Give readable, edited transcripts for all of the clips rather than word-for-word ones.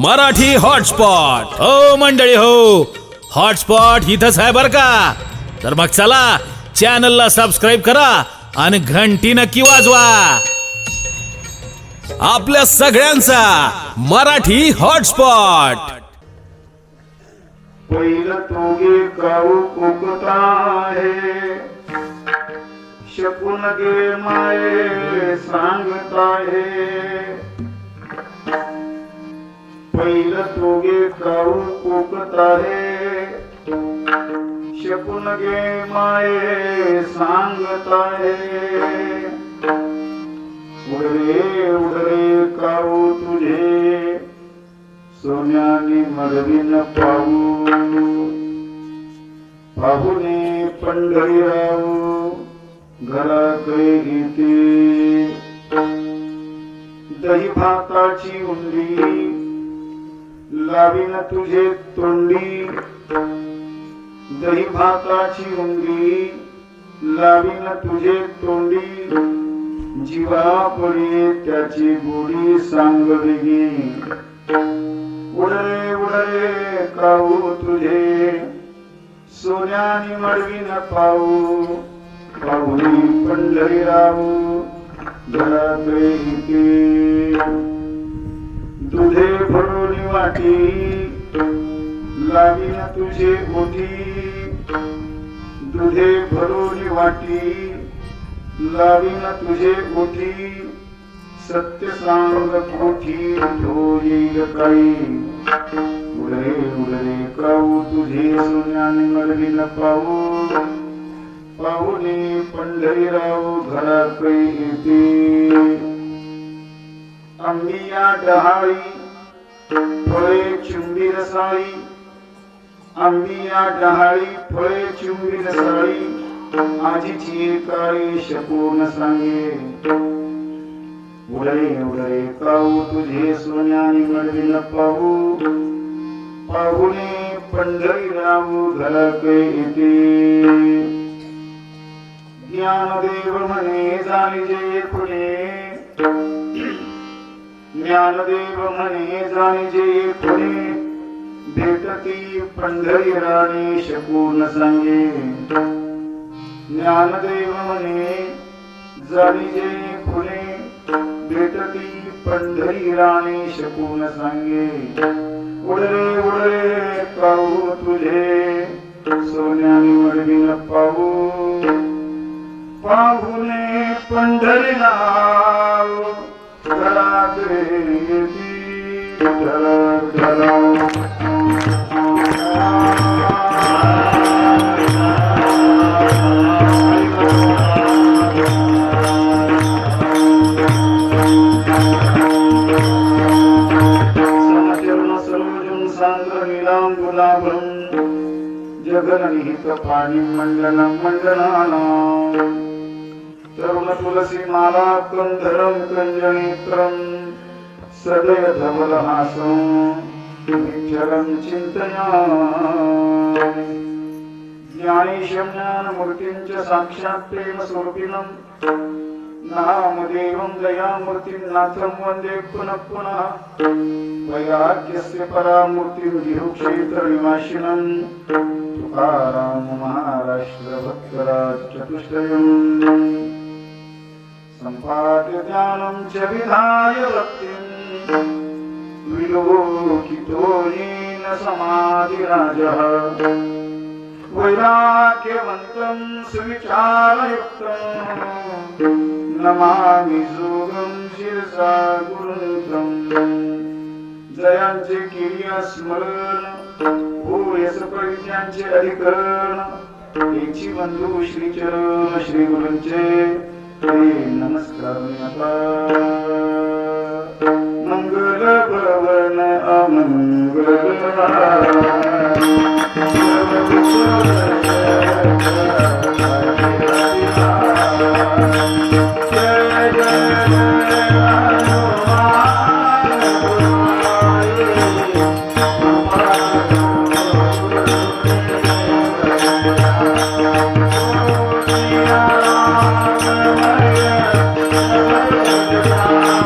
Marathi hotspot हो मंडळी हो. हॉटस्पॉट इथंच आहे बर का. तर मग चला चॅनलला सबस्क्राईब करा आणि घंटी नक्की वाजवा. आपल्या सगळ्यांचा मराठी हॉटस्पॉट. पहिलं तोगे काऊ कोकताहे शकून गे माये सांगताहे. पहिलं तोगे काऊ कोकताहे शकून गे माये सांगताहे. उडरे उडरे काऊ तुझे सोन्याने मरवीन पाहू. पाहुणे पंढरीराव घरा कैरीते दही भाताची उंडी लावीन तुझे तोंडी. दही भाताची उंडी लावीन तुझे तोंडी. जीवा पडी त्याची गोडी सांग वेगळी. उडरे उडरे काऊ तुझे सोन्याने मडवीन पाहू. पाहुणी पंढरीराव घरात येते दुधे भरून वाटी लावीन तुझे ओठी. दुधे भरून वाटी लावीन तुझे ओठी. सत्य सांग कोठी होईल काही. उडरे उडरे काऊ तुझे सोन्याने मरवीन पाहू. पाहुणे पंढरीराव घरात येते. आंबिया डहाळी फळे चुंबी रसाळी. आंबिया डहाळी फळे चुंबी रसाळी. आजीची काळी शकून सांगे. उडरे उडरे काऊ तुझे सोन्याने मडवीन पाहू. पाहुणे पंढरीराव घरात येते. ज्ञानदेव म्हणे जाणीजे खुणे. ज्ञानदेव म्हणे जाणीजे खुणे. भेटती पंढरी राणी शकून सांगे. ज्ञानदेव म्हणे जाणीजे खुणे. भेटती पंढरी राणी शकून सांगे. उडरे उडरे काऊ तुझे सोन्याने मडवीन पाहू. पाहुणे पंढरीराव घरात येती. ढळक ढळक जगननिहित पाणी मंडनं मंडनानां. तरुण तुलसी माला कंधरं कंजनेत्रं. सदय धवलहासं विठ्ठलं चिन्तयामि. ज्ञानेशं ज्ञानमूर्तिं साक्षात् प्रेमस्वरूपिणं. नामदेवं दयामूर्तिं नाथं वन्दे पुनः पुनः. वैराग्यस्य परामूर्तिं गिरुक्षेत्रनिवासिनं. तुकाराम महाराष्ट्र भक्तराज चतुष्टयम्. सम्पाद्य ध्यानं च विधाय भक्तिं. विलोकितो येन समाधिराजः. वैराग्यवन्तं सुविचारयुक्तं. नमामि जोगं शिरसा गुरुं. जयांचे केली स्मरण होयस परिज्ञांचे अधिकरण. एची बंधू श्रीचरण श्री गुरूंचे नमस्कार. मंगल भवन अमंगल. Hare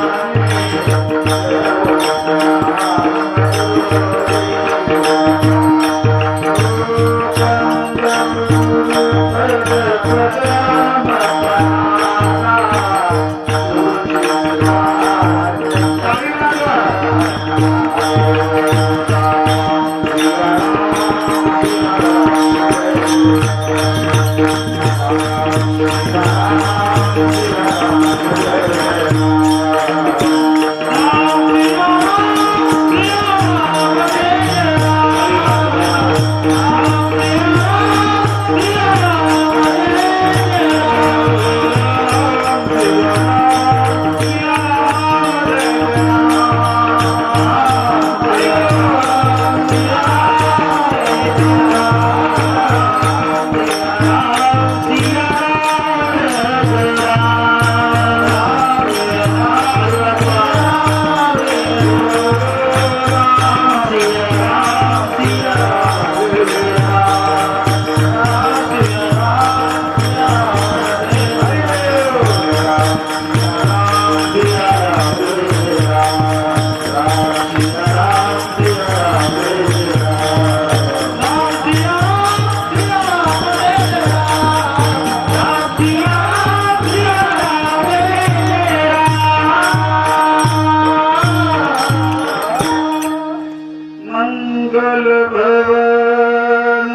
मंगल भवन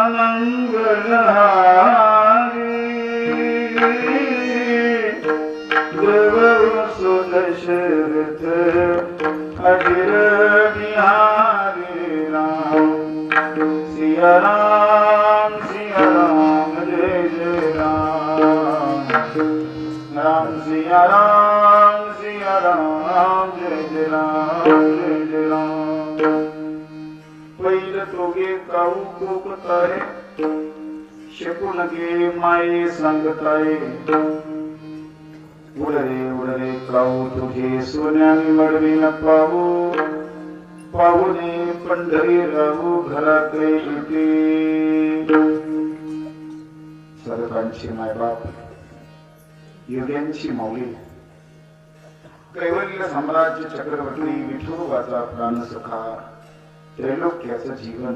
अमंगल देव सुदशरथ अजिर बिहारी राम सिया राम जय जय राम राम सिया राम जय जय राम पैल तोगे काऊ कोकताय शकून गे माये सांगताय उडरे काऊ तुझे सोन्याने मडवीन पाहू पाहुणे पंढरी राहू घराकडे येते सर्वांची मायबाप युगांची माऊली कैवल्य साम्राज्य चक्रवर्ती विठोबाचा प्राणसखा त्रैलोक्याचं जीवन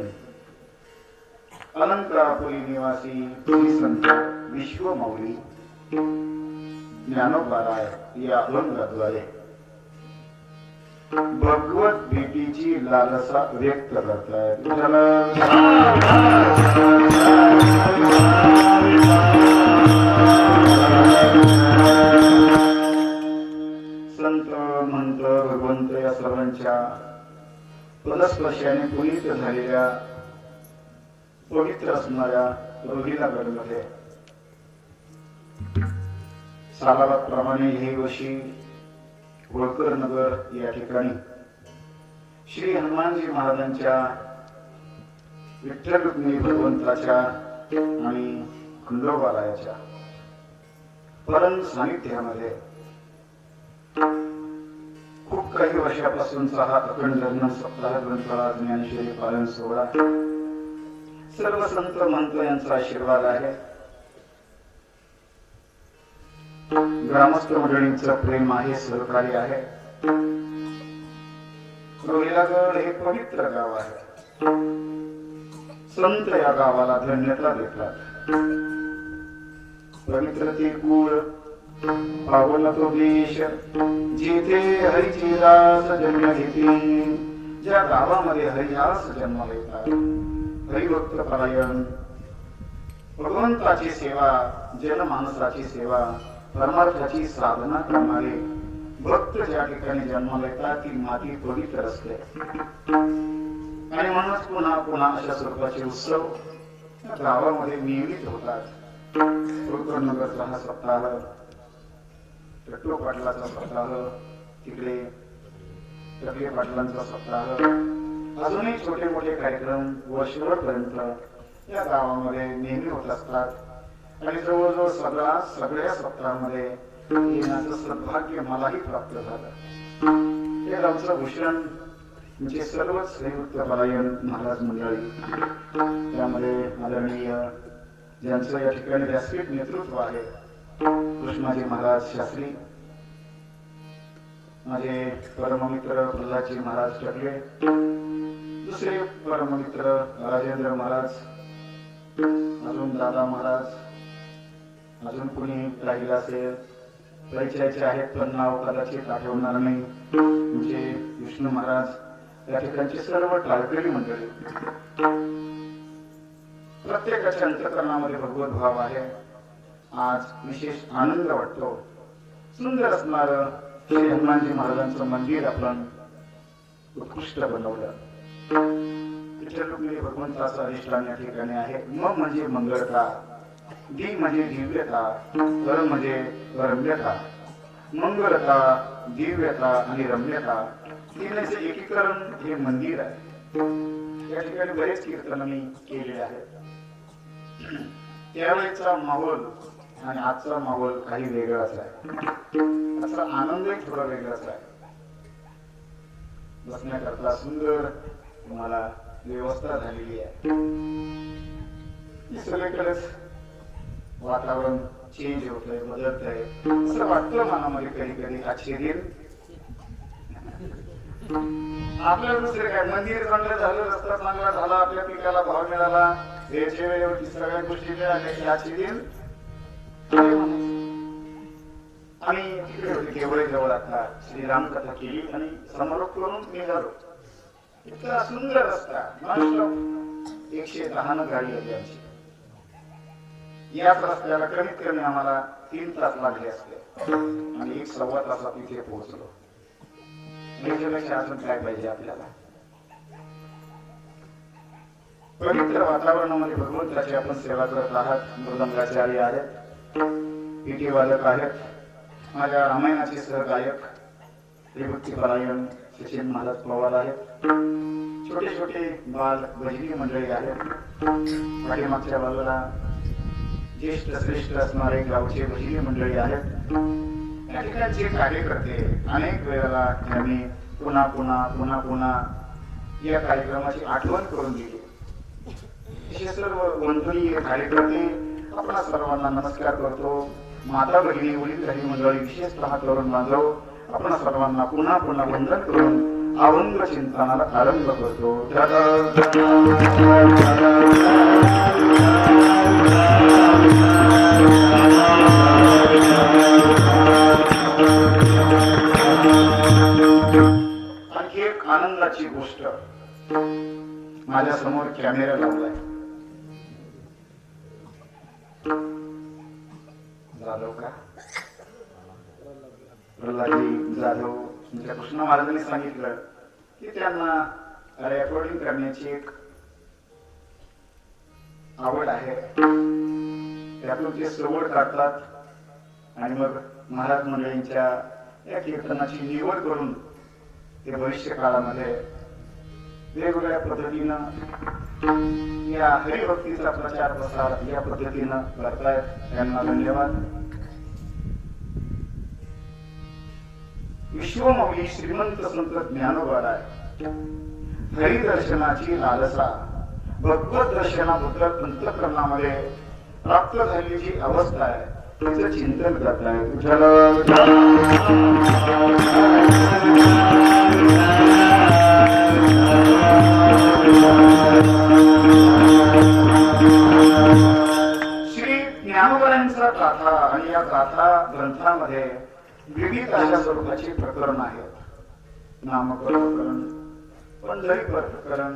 अलंकापुरी निवासी संत विश्व माऊली ज्ञानोबाराय या अभंगाद्वारे भगवत भेटीची लालसा व्यक्त करतायत. संत मंत भगवंत या सर्वांच्या पदस्पर्शाने पुनीत झालेल्या पवित्र असणाऱ्या रोहिला गडमध्ये सालाबादप्रमाणे हे वर्षी होळकर नगर या ठिकाणी श्री हनुमानजी महाराजांच्या विठ्ठल रुक्मिणी भगवंताच्या आणि खंडोबारायाच्या परम सानिध्यामध्ये खूप काही वर्षापासूनचा हा अखंड सप्ताह ग्रंथाला ज्ञानेश्वरी पालन सोहळा सर्व संत महंत यांचा आशीर्वाद आहे. ग्रामस्थ मंडळींचं प्रेम आहे, सहकार्य आहे. रोहिलागड हे पवित्र गाव आहे. संत या गावाला धन्यता देतात. पवित्र ते कुळ, पावन तो देश, जिथे हरीची दास जन्म घेतील. ज्या गावामध्ये हरिदास जन्माला येतात, हरिभक्त परायण, भगवंताची सेवा, जनमानसाची सेवा, परमार्थाची साधना करणारे भक्त ज्या ठिकाणी जन्माला येतात ती माती पवित्र असते. आणि म्हणूनच पुन्हा पुन्हा अशा स्वरूपाचे उत्सव गावामध्ये नियमित होतात. होळकर नगरचा हा सप्ताह, टट्टू पाटलाचा सप्ताह, तिकडे टकले पाटलांचा सप्ताह, अजूनही छोटे मोठे कार्यक्रम वर्षभरपर्यंत या गावामध्ये नेहमी होत असतात. आणि जवळजवळ सगळ्या सप्ताहामध्ये येण्याचं सद्भाग्य मलाही प्राप्त झालं. हे गावचं भूषण म्हणजे सर्वच हरिभक्त परायण महाराज मंडळी, त्यामध्ये आदरणीय ज्यांचं या ठिकाणी व्यासपीठ नेतृत्व आहे कृष्णाजी महाराज शास्त्री, माझे परममित्र प्रल्हादजी महाराज टकले, दुसरे परममित्र राजेंद्र महाराज, अजून दादा महाराज, अजून कोणी राहिला असेल परिचयाचे आहेत पण नाव कदाचित आठवणार नाही. म्हणजे विष्णू महाराज या ठिकाणची सर्व टाळकरी मंडळी, प्रत्येकाच्या अंतःकरणामध्ये भगवत भाव आहे. आज विशेष आनंद वाटतो. सुंदर असणार श्री हनुमानजी महाराजांचं मंदिर आपण उत्कृष्ट बनवलं. विठ्ठल रुक्मिणी भगवंताचं अधिष्ठान या ठिकाणी आहे. म म्हणजे मंगळता, दी म्हणजे दिव्यता, र म्हणजे रम्यता. मंगलता, दिव्यता आणि रम्यता तीनचे एकीकरण हे मंदिर आहे. या ठिकाणी बरेच कीर्तन मी केलेले आहेत. त्यावेळेचा माहोल आणि आजचा माहोल काही वेगळाच आहे. असा आनंदही थोडा वेगळाच आहे. बसण्याकरता सुंदर तुम्हाला व्यवस्था झालेली आहे. सगळीकडेच वातावरण चेंज होतंय, बदलतंय असं वाटतं मनामध्ये कधी कधी. आश्चर्य आपल्याला दुसरे काय, मंदिर चांगलं झालं, रस्ता चांगला झाला, आपल्या पिकाला भाव मिळाला, वेळच्या वेळेवरती सगळ्या गोष्टी मिळाल्या की आश्चर्य. आम्ही तिकडे होते केवळ जवळ आता श्रीराम कथा केली आणि समारोप करून निघालो. इतका सुंदर रस्ता, नॉनस्टॉप 110 गाडी होती आमची. याच रस्त्याला कमीत कमी आम्हाला 3 तास लागले असते आणि 1-1.25 तासात तिथे पोहोचलो. याच्यापेक्षा अजून काय पाहिजे आपल्याला. पवित्र वातावरणामध्ये भगवंताची आपण सेवा करत आहात. मृदंगाचार्य आहेत, पिठी वादक आहेत, माझ्या रामायणाचे सहगायक श्रीभक्तीपरायण सचिन महाराज पवार आहेत, छोटे छोटे बाल भजनी मंडळी आहेत, पाठीमागच्या बाजूला ज्येष्ठ श्रेष्ठ असणारे गावचे भजनी मंडळी आहेत. या ठिकाणचे कार्यकर्ते अनेक वेळेला त्यांनी पुन्हा पुन्हा पुन्हा पुन्हा या कार्यक्रमाची आठवण करून दिली. हे सर्व वंदनीय कार्यकर्ते आपणा सर्वांना नमस्कार करतो. माता भगिनी वडीलधारी मंडळी विशेषतः तरुण बांधव आपण सर्वांना पुन्हा पुन्हा वंदन करून अभंग चिंतनाला आरंभ करतो. आणखी एक आनंदाची गोष्ट, माझ्या समोर कॅमेरा लावलाय. जाधव का प्रल्हादजी जाधव म्हणजे कृष्ण महाराजांनी सांगितलं की त्यांना रेकॉर्डिंग करण्याची एक आवड आहे. त्यातून ते सवड काढतात आणि मग महाराज मंडळींच्या या कीर्तनाची निवड करून ते भविष्य काळामध्ये वेगवेगळ्या पद्धतीनं या हरिभक्तीचा प्रचार प्रसार या पद्धतीनं करतायत. त्यांना धन्यवाद. विश्वमौली श्रीमंत संत ज्ञानोबा हरिदर्शनाची लालसा भगवत दर्शनाबद्दल अंतःकरणामध्ये प्राप्त झालेली जी अवस्था आहे तिचं चिंतन करताय. श्री ज्ञानोबांचा गाथा आणि या गाथा ग्रंथामध्ये विविध अशा स्वरूपाची प्रकरण आहेत. नामकर प्रकरण, पंढरीपर प्रकरण,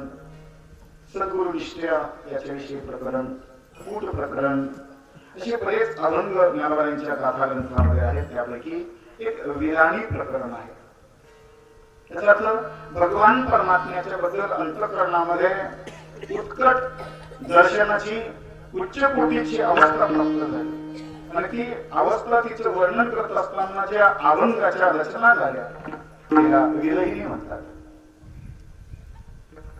सद्गुरुनिष्ठ याच्याविषयी प्रकरण, कूट प्रकरण, असे बरेच अभंग ज्ञानोबांच्या गाथा ग्रंथामध्ये आहेत. त्यापैकी एक विराणी प्रकरण आहे. त्याचा अर्थ भगवान परमात्म्याच्या बद्दल अंतःकरणामध्ये उत्कट दर्शनाची उच्च कोटीची अवस्था प्राप्त झाली आणि ती अवस्था तिचं वर्णन करत असताना ज्या अभंगाच्या रचना झाल्या तिला विरहिणी म्हणतात.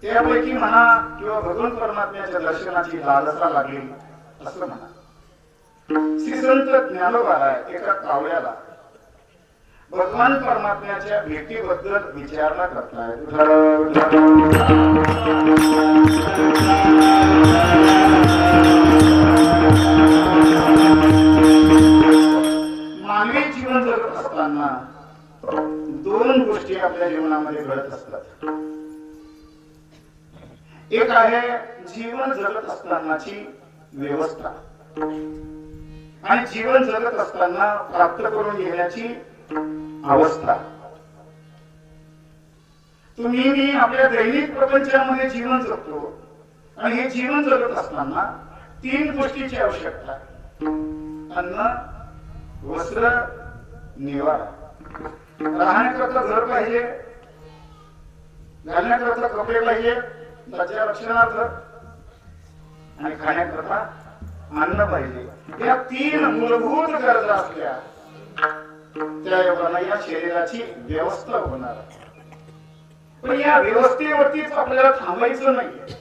त्यापैकी म्हणा किंवा भगवान परमात्म्याच्या दर्शनाची लालसा लागली असं म्हणा. श्री संत ज्ञानोबा एका कावळ्याला भगवान परमात्म्याच्या भेटीबद्दल विचारणा करतायत. मानवी जीवन जगत असताना 2 गोष्टी आपल्या जीवनामध्ये घडत असतात. एक आहे जीवन जगत असतानाची व्यवस्था आणि जीवन जगत असताना प्राप्त करून घेण्याची अवस्था. तुम्ही मी आपल्या दैनिक प्रपंचामध्ये जीवन जगतो आणि हे जीवन जगत असताना 3 गोष्टीची आवश्यकता आहे. अन्न, वस्त्र, निवारा. राहण्याकरता घर पाहिजे, घालण्याकरता कपडे पाहिजे त्याच्या रक्षणार्थ, आणि खाण्याकरता अन्न पाहिजे. या 3 मूलभूत गरजा असल्या त्या योगाला या शरीराची व्यवस्था होणार. पण या व्यवस्थेवरतीच आपल्याला थांबायचं नाहीये.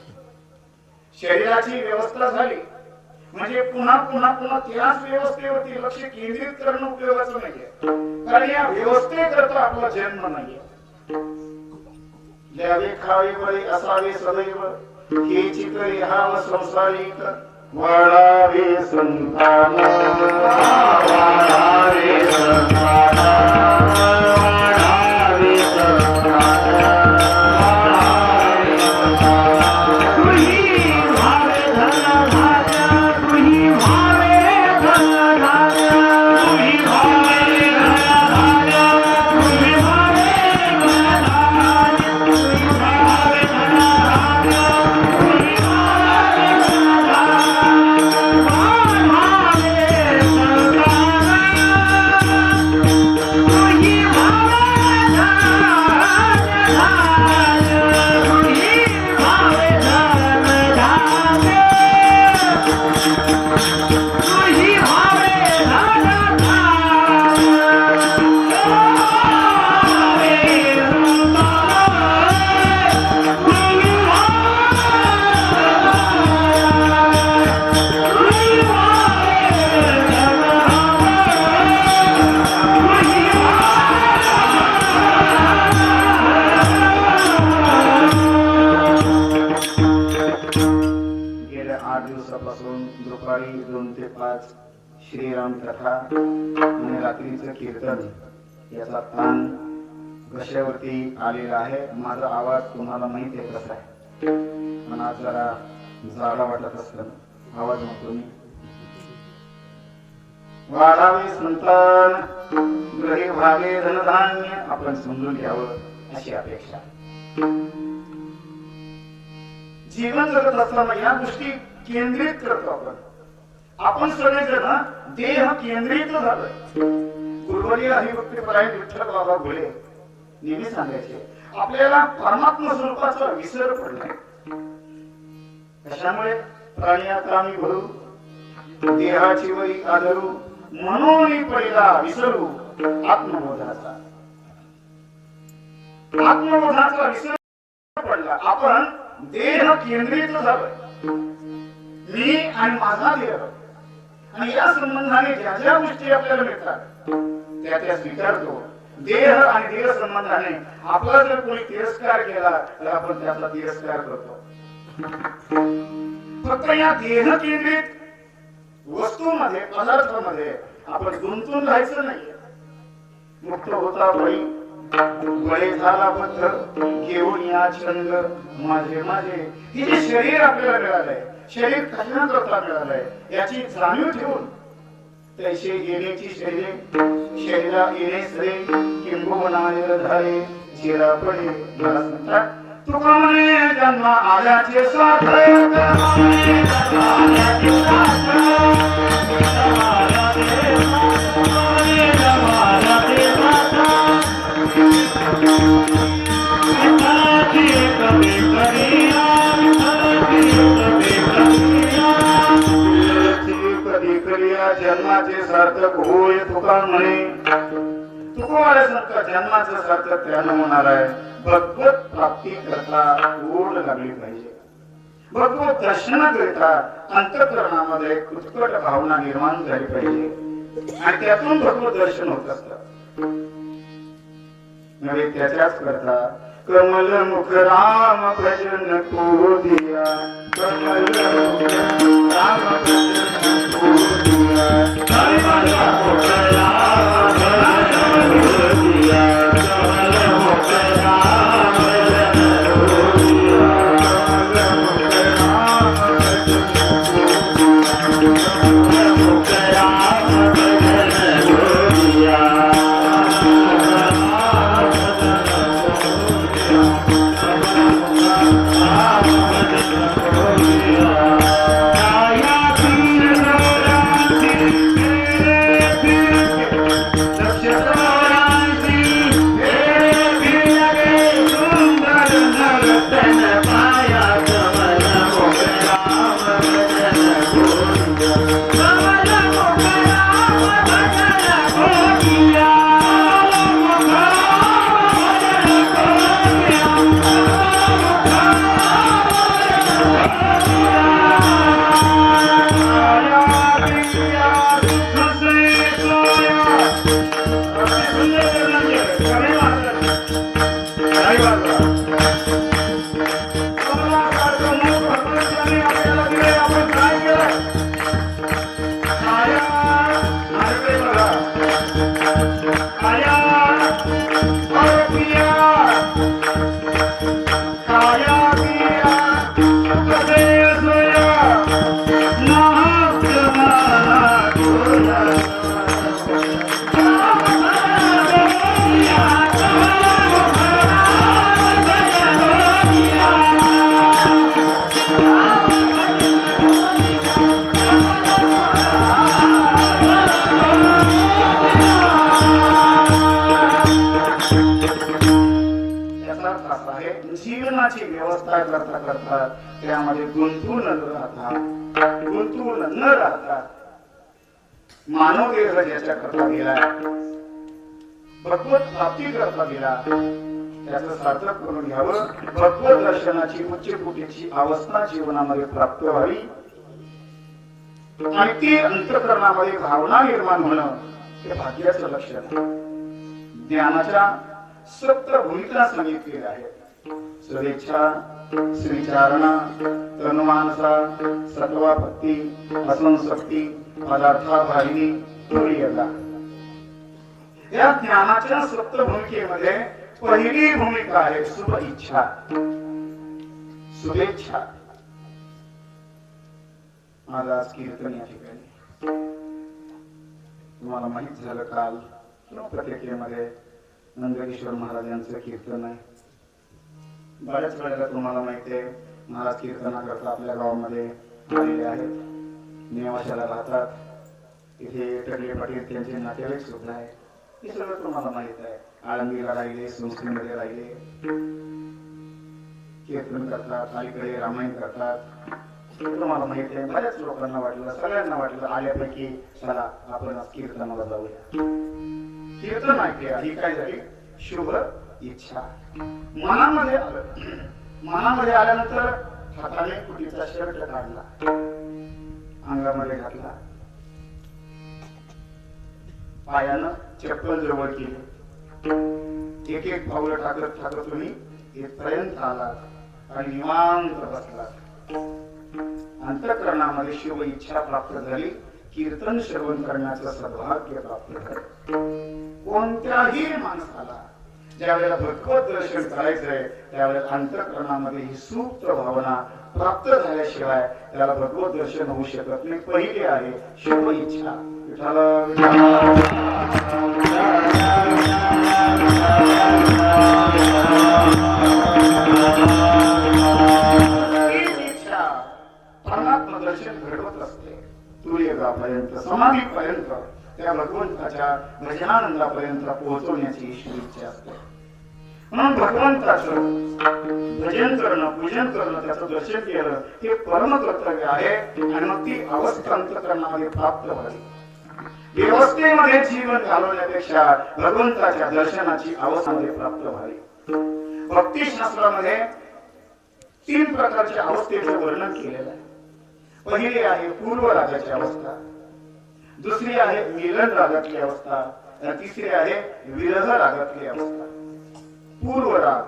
शरीराची व्यवस्था झाली म्हणजे पुन्हा पुन्हा पुन्हा त्याच व्यवस्थेवरती लक्ष केंद्रित करणं उपयोगाचं नाहीये. कारण या व्यवस्थेकरता आपला जन्म नाहीये. द्यावे खावे बळे असावे सदैव हे चितरी हाव संसारिक वाढावे संतान वाढावे संतान वाढावे संतान. दुपारी 2 ते 5 श्रीराम कथा आणि रात्रीचं कीर्तन याचा ताण घशावरती आलेला आहे. माझा आवाज तुम्हाला माहिती आहे कसा आहे. मला जरा जाडा वाटत असताना आवाज म्हणतो मी. वाढावे संतान ग्रही भागे धनधान्य आपण समजून घ्यावं अशी अपेक्षा. जीवन जगत असताना या गोष्टी केंद्रित करतो आपण सगळेजण देह केंद्रित झालोय. गुरुवर्य हरिभक्तीपरायण विठ्ठल बाबा घोळे नेहमी सांगायचे आपल्याला परमात्मा स्वरूपाचा विसर पडलाय. कशामुळे? प्राण्याकामी भरू देहाची वरी आदरू म्हणून पहिला विसरू आत्मबोधाचा. आत्मबोधाचा विसर पडला. आपण देह केंद्रित झालोय. मी आणि माझा देह, आणि या संबंधाने ज्या ज्या गोष्टी आपल्याला मिळतात त्या त्या स्वीकारतो. देह आणि देह संबंधाने आपला जर कोणी तिरस्कार केला तर आपण त्याचा तिरस्कार करतो. फक्त या देह केंद्रित वस्तूमध्ये पदार्थामध्ये आपण गुंतून राहायचं नाहीये. मुक्त होता बळी बळे झाला बद्ध घेऊन या छंद माझे माझे. हे जे शरीर आपल्याला मिळालंय, शरीर कशा करता मिळालंय याची जाणीव ठेवून तैसे येण्याची शरीरा येणे सरे किंबहुना धारे चिरा पडे. तुका म्हणे जन्म आल्याचे सार्थक जन्माचे सार्थक होय. तुका म्हणे तुकोवाड्यासारखा जन्माचं सार्थक त्यानं होणार आहे. भगवत प्राप्ती करता ओढ लागली पाहिजे. भगवत दर्शनाकरिता अंतःकरणामध्ये उत्कट भावना निर्माण झाली पाहिजे आणि त्यातून भगवत दर्शन होत असत. नव्हे त्याच्याच करता कमल मुख राम भजन को दिया. कमल मुख राम भजन को दिया. कमल मुख राम भजन को दिया. कमल मुख राम भजन को दिया. कमल मुख राम भजन को दिया. कमलासारखं मूळ प्रकृतीने आपल्याला दिले, आपण काय केलं? माया, मार्गे बघा. माया, अरपिया, काया पिया, सुखदे सोया, नाहक माना डोया. जीवनाची व्यवस्था करता करता त्यामध्ये गुंतून न राहता मानव देह ज्याच्या करता गेला, भगवत प्राप्ती करता गेला, त्याचं सार्थक करून घ्यावं. भगवत दर्शनाची उच्च कोटीची अवस्था जीवनामध्ये प्राप्त व्हावी आणि ती अंतःकरणामध्ये भावना निर्माण होणं हे भाग्याचं लक्षण आहे. ज्ञानाच्या सप्त भूमिका सांगितलेल्या आहेत. सदिच्छा, श्रीचारणा, तन्मानसा, सत्वापत्ती, असंशक्ती, पदार्थाभाविनी, तुरीयता. या ज्ञानाच्या सप्त भूमिकेमध्ये पहिली भूमिका आहे शुभ इच्छा, शुभेच्छा. माझा आज कीर्तन या ठिकाणी तुम्हाला माहित झालं काल पत्रिकेमध्ये नंदकिशोर महाराजांचं कीर्तन आहे. बऱ्याच वेळेला तुम्हाला माहिती आहे महाराज कीर्तनाकरता आपल्या गावामध्ये आलेले आहेत, नेवाशाला राहतात. इथे टकले पाटील त्यांचे नातेवाईक सुद्धा आहे. हे सगळं तुम्हाला माहित आहे. आळंदीला राहिले, संस्कृतीमध्ये राहिले, कीर्तन करतात, अलीकडे रामायण करतात. तुम्हाला माहिती आहे. बऱ्याच लोकांना वाटलं, सगळ्यांना वाटलं आल्यापैकी चला आपण आज कीर्तनाला जाऊया. कीर्तन ऐकूया. ही काय झाली? शुभ इच्छा मनामध्ये आलं. मनामध्ये आल्यानंतर हाताने कुटीचा शर्ट काढला, अंगामध्ये घातला, पायानं चप्पल जवळ केली. एक एक पावलं टाकत टाकत तुम्ही इथपर्यंत आलात आणि निवांत बसलात. अंतःकरणामध्ये शुभ इच्छा प्राप्त झाली. कीर्तन श्रवण करण्याचं सद्भाग्य प्राप्त झालं. कोणत्याही माणसाला ज्यावेळेला भगवत दर्शन करायचंय त्यावेळेला अंतःकरणामध्ये ही सुप्त भावना प्राप्त झाल्याशिवाय त्याला भगवत दर्शन होऊ शकत नाही. पहिली आहे शुभ इच्छा. इच्छा परमात्मा दर्शन घडवत असते. तुर्यगापर्यंत, समाधीपर्यंत, त्या भगवंताच्या भजनानंदापर्यंत पोहोचवण्याची ईश्वर इच्छा असते. म्हणून भगवंताचं भजन करणं, पूजन करणं, त्याचं दर्शन केलं हे परम कर्तव्य आहे. आणि मग ती अवस्था अंतःकरणामध्ये प्राप्त व्हावी. व्यवस्थेमध्ये जीवन घालवण्यापेक्षा भगवंताच्या दर्शनाची अवस्थामध्ये प्राप्त व्हावी. भक्ती शास्त्रामध्ये 3 प्रकारच्या अवस्थेचं वर्णन केलेलं आहे. पहिली आहे पूर्व रागाची अवस्था, दुसरी आहे मिलन रागातली अवस्था, आणि तिसरी आहे विरह रागातली अवस्था. पूर्व राग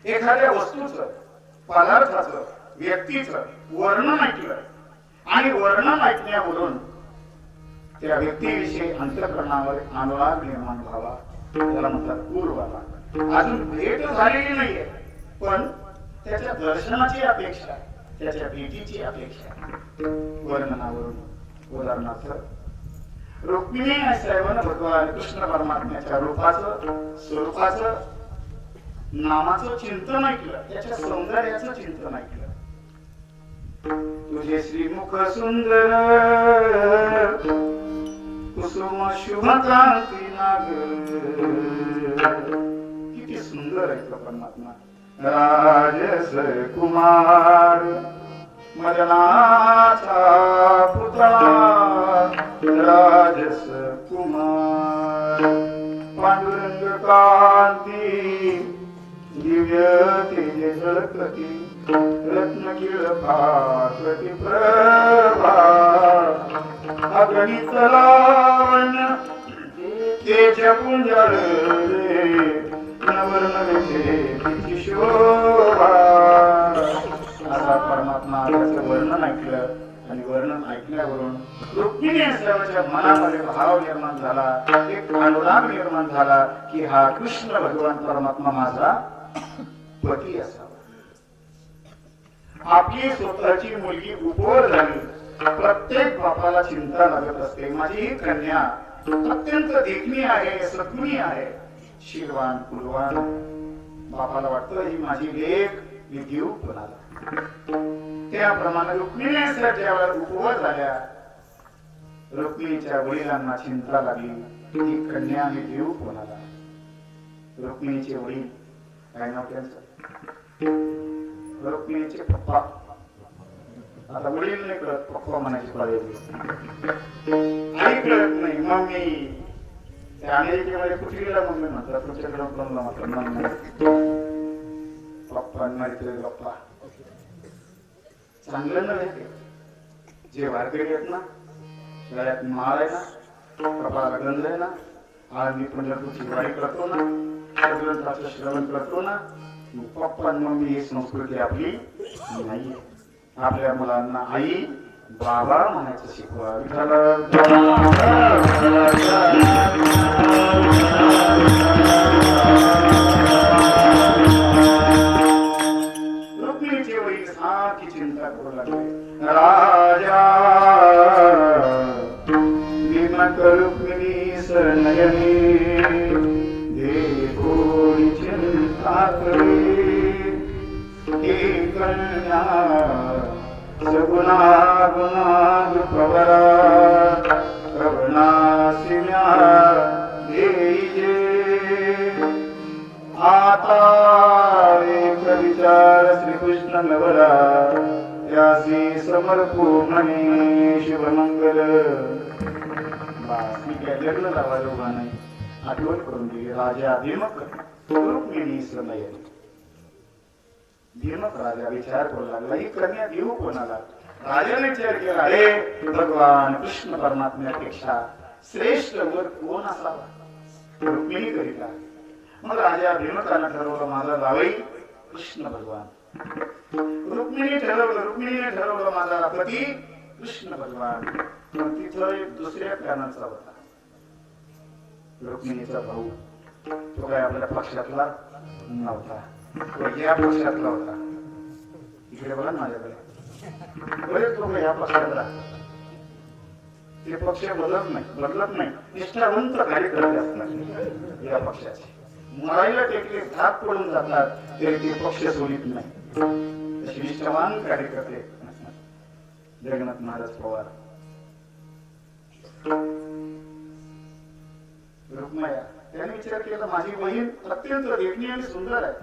एखाद्या वस्तूचं, पदार्थाचं, व्यक्तीचं वर्णन ऐकलं आणि वर्णन ऐकण्यावरून त्या व्यक्तीविषयी अंतःकरणावर अनुराग निर्माण व्हावा, त्याला म्हणतात पूर्व राग. अजून भेट झालेली नाहीये पण त्याच्या दर्शनाची अपेक्षा, त्याच्या भेटीची अपेक्षा वर्णनावरून. उदाहरणार्थ रुक्मिणी साहेबांना भगवान कृष्ण परमात्म्याच्या रूपाचं, स्वरूपाचं, नामाचं चिंतन ऐकलं, त्याच्या सौंदर्याचं चिंतन ऐकलं. तुझे श्रीमुख सुंदर, कुसुम शुभ कांती नागर. किती सुंदर आहे तो परमात्मा. राजस कुमार मदनाचा पुतळा, राजस कुमार. पांडुरंग कांती दिव्य तेज झळकती, रत्नकिळ पाकती प्रभा. अगणित लावण्य तेज पुंजळ रे, अर्जुनाच्या मनामध्ये भाव निर्माण झाला, एक अनुराग निर्माण झाला की हा कृष्ण भगवान परमात्मा माझा पती असावा. आपली स्वतःची मुलगी उपवर झाली, प्रत्येक बापाला चिंता लागत असते. माझी ही कन्या अत्यंत देखणी आहे, सद्गुणी आहे, शीलवान कुलवान. बापाला वाटतं ही माझी लेक, मी देऊ कोणाला. त्याप्रमाणे रुक्मिणी ज्यावेळेला उपवर झाल्या, रुक्मिणीच्या वडिलांना चिंता लागली ही कन्या मी देऊ कोणाला. रुक्मिणीचे वडील, काय नाव त्यांचं, रुक्मिणीचे पप्पा. आता वडील नाही कळत, पप्पा म्हणायची पडायची. आई कळत नाही, मम्मी. त्या अमेरिकेमध्ये कुठलीला मम्मी म्हणतात, तुमच्याकडे कोणला म्हणतात मम्मी. पप्पा माहिती पप्पा चांगलं नव्हे. जे वारकरी आहेत ना, गळ्यात माळ आहे ना, कपाळाला गंध आहे ना, आम्ही पंढरपूरची वारी करतो ना, ग्रंथाचं श्रवण करतो ना, पप्पा मम्मी ही संस्कृती आपली नाहीये. आपल्या मुलांना आई बाबा म्हणायचं शिकवा. रुक्मिणीचे वडील सारखी चिंता करू लागले. राजा भीमक रुक्मिणी सनयनी देखोडी चिंता करे. हे कन्या सगुणा गुणा दुखवरा करुणासिन्या देईजे. आता एक विचार श्रीकृष्ण नवरा त्यासी समर्पू म्हणे शुभमंगल. मी काय लग्न लावा दोघा नाही, आठवण करून दिली. राजा भीमक रुक्मिणी सनयनी. भीमक राजा विचार करू लागला ही कन्या देऊ कोणाला. राजाने विचार केला, हे भगवान कृष्ण परमात्म्यापेक्षा श्रेष्ठ वर कोण असावा. रुक्मिणी करिता. मग राजा भीमकानं ठरवलं माझा जावई कृष्ण भगवान. रुक्मिणीने ठरवलं माझा पती कृष्ण भगवान. पण तिथं एक दुसऱ्या कारणाचा होता. रुक्मिणीचा भाऊ तो काय आपल्या पक्षातला नव्हता, तो या पक्षातला होता. इकडे बघा माझ्याकडे बरेच लोक या पक्षातला. ते पक्ष बदलत नाही, निष्ठावंत कार्यकर्ते असतात या पक्षाचे. मरायला टेकले धाक पडून जातात तरी ते पक्ष सोडित नाही. तसे निष्ठावान कार्यकर्ते जगन्नाथ महाराज पवार. रुक्मया त्याने विचार केला माझी बहीण अत्यंत देखणी आणि सुंदर आहे,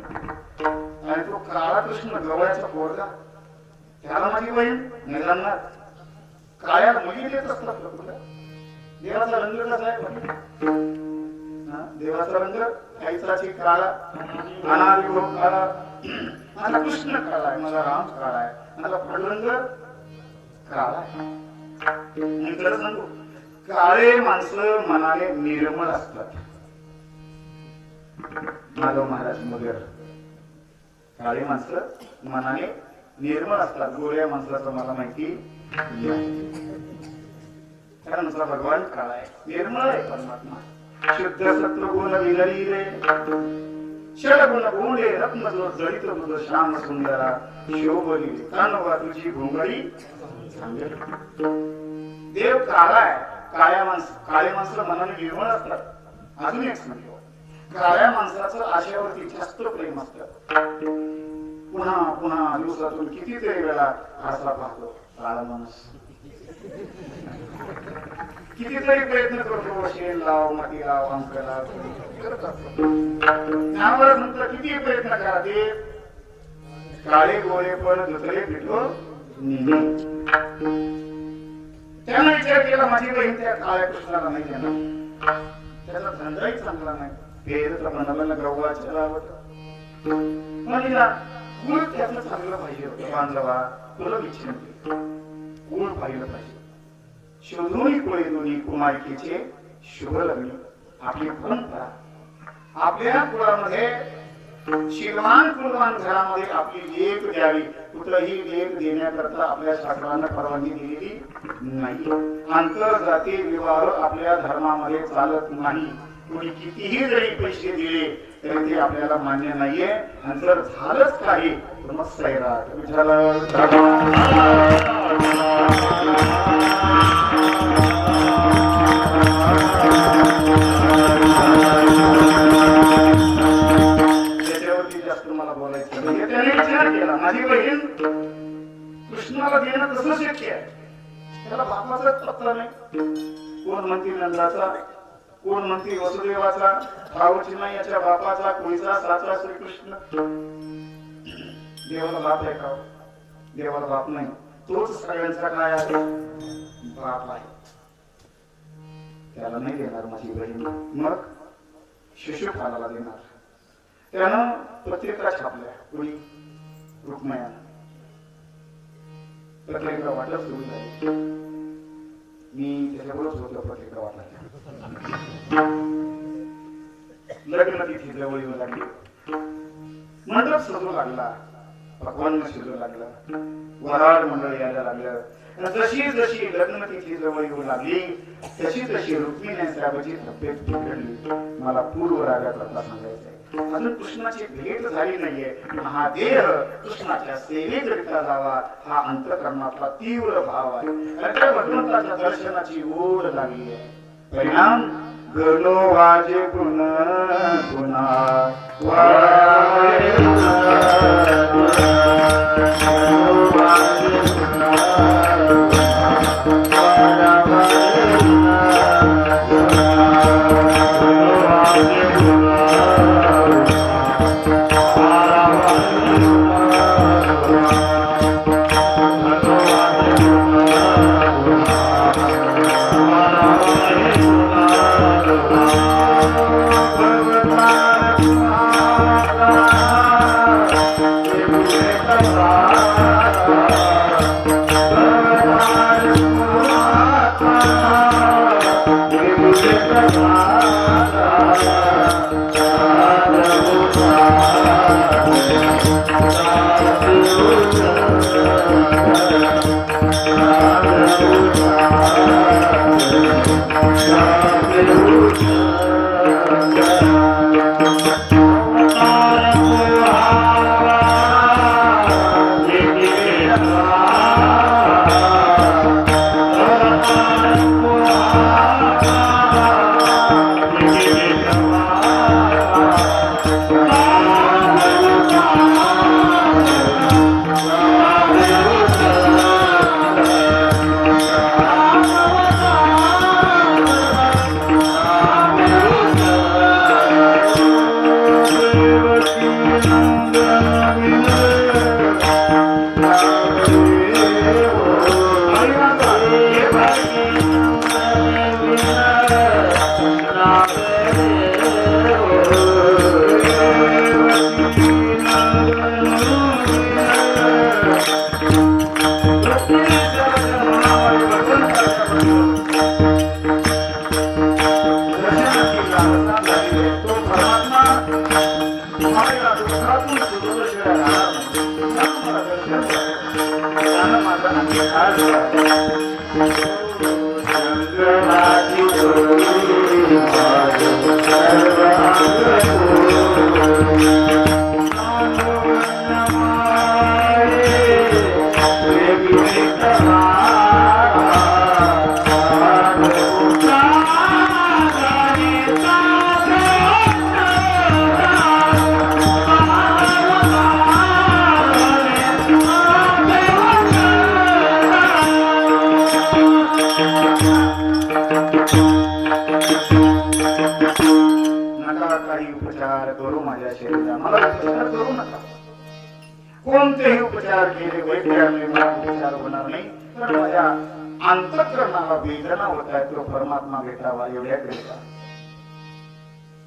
आणि तो काळा कृष्ण गवळ्याचा पोरगा, त्याला माझी बहीण नाही जाणणार. काळ्या मुली देत असतात तुला. देवाचा रंग कसा आहे, देवाचा रंग आईचाची काळा, अनादी काळा. माझा कृष्ण काळा आहे, माझा राम काळा आहे, माझा पांडुरंग काळा आहे. मी खरं सांगू, काळे माणसं मनाने निर्मळ असतात. माधव महाराज मगर. काळे माणसं मनाने निर्मळ असतात, गोऱ्या माणसाचं मला माहिती नाही. कारण भगवान काळा आहे, निर्मळ आहे परमात्मा. शुद्ध सत्वगुण विलरीले षडगुण गुणे रत्न जो जळित मृद श्याम सुंदरा शोभली कानवा तुझी घोंगडी सांगेल. देव काळा आहे. काळे माणसं मनाने निर्मळ असतात. अजून एक सांगतो, काळ्या माणसाचं आशयावरती जास्त प्रेम असतं. पुन्हा पुन्हा दिवसातून कितीतरी वेळा आरसा पाहतो काळा माणूस. कितीतरी प्रयत्न करतो, शेण लाव, माती लाव, अंक लाव करत असतो. त्यावर नंतर किती प्रयत्न करा ते काळे गोळे पण दुसरे भेटो नेहमी. त्यानं विचार केला माझी बहीण त्या काळ्या कृष्णाला नाही देणार. त्याचा धंदाही चांगला नाही. पेरचं म्हणाला गव्हाच्या लावत म्हणला गुळ त्याचं चांगलं पाहिजे होतं. बांधवा तुला विचारते गुळ पाहिलं पाहिजे. शोधून कुळे दोन्ही कुमारिकेचे शुभ लग्न. आपली परंपरा, आपल्या कुळामध्ये शीलवान कुलवान घरामध्ये आपली लेक द्यावी, कुठलंही लेक देण्याकरता आपल्या शास्त्रानं परवानगी दिलेली नाही. आंतरजातीय विवाह आपल्या धर्मामध्ये चालत नाही. कोणी कितीही जरी पैसे दिले तरी ते आपल्याला मान्य नाहीये. आणि जर झालंच काही तर मग सैराट विठ्ठल त्याने विचार केला, माझी बहीण कृष्णाला देणं कसं शक्य आहे? त्याला बापाचाच पत्ता नाही. कोण म्हणती नंदाचा, कोण म्हणती वसुदेवाचा, भावचिन्ह याच्या बापाचा, कोळीचा साचा श्रीकृष्ण. देवाला बाप आहे का? देवाला बाप नाही. तोच सगळ्यांचा काय आहे? बाप आहे. त्याला नाही देणार माझी बहीण. मग शिशुपालाला देणार. त्यानं पत्रिका छापल्या. कोणी? रुक्मयानं. पत्रिका वाटप सुरू झाली. मी त्याच्याबरोबर होतो पत्रिका वाटला. लग्न तिथी जवळ येऊ लागली. मंडप सजू लागला, पक्वान्न शिजू लागलं, वराड मंडळ यायला लागलं. जशी जशी लग्न तिथी जवळ येऊ लागली तशी तशी रुक्मिणी साहेबाची तब्येत बिघडली. मला पूर्व रागात आता सांगायचंय, अजून कृष्णाची भेट झाली नाहीये. हा देह कृष्णाच्या सेवेकरिता जावा हा अंतःकरणातला तीव्र भाव आहे. आणि त्या भगवंताच्या दर्शनाची ओढ लागली आहे. परिणाम गणो वाजे पुन्हा पुन्हा कोणतेही उपचार केले वैद्याने उपचार होणार नाही. तर माझ्या अंतःकरणाला वेदना होत आहे, तो परमात्मा भेटावा एवढ्या करिता.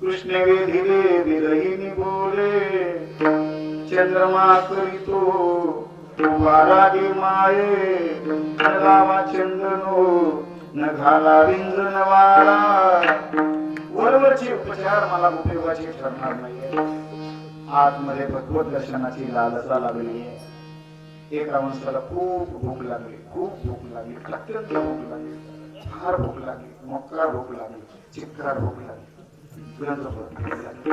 कृष्ण वेधिले विरहिनी बोले, चंद्रमा करीतो वारागी माये, न गावा चंदनो न घाला विंजन वारा. वरवरचे उपचार मला उपयोगाचे ठरणार नाही. आतमध्ये भगवत दर्शनाची लालसा लागली आहे. एका माणसाला खूप भूक लागली, खूप भूक लागली, अत्यंत भूक लागली, फार भूक लागली, मोक्कार भूक लागली, चिक्कार भूक लागली, तुरंत भूक लागली,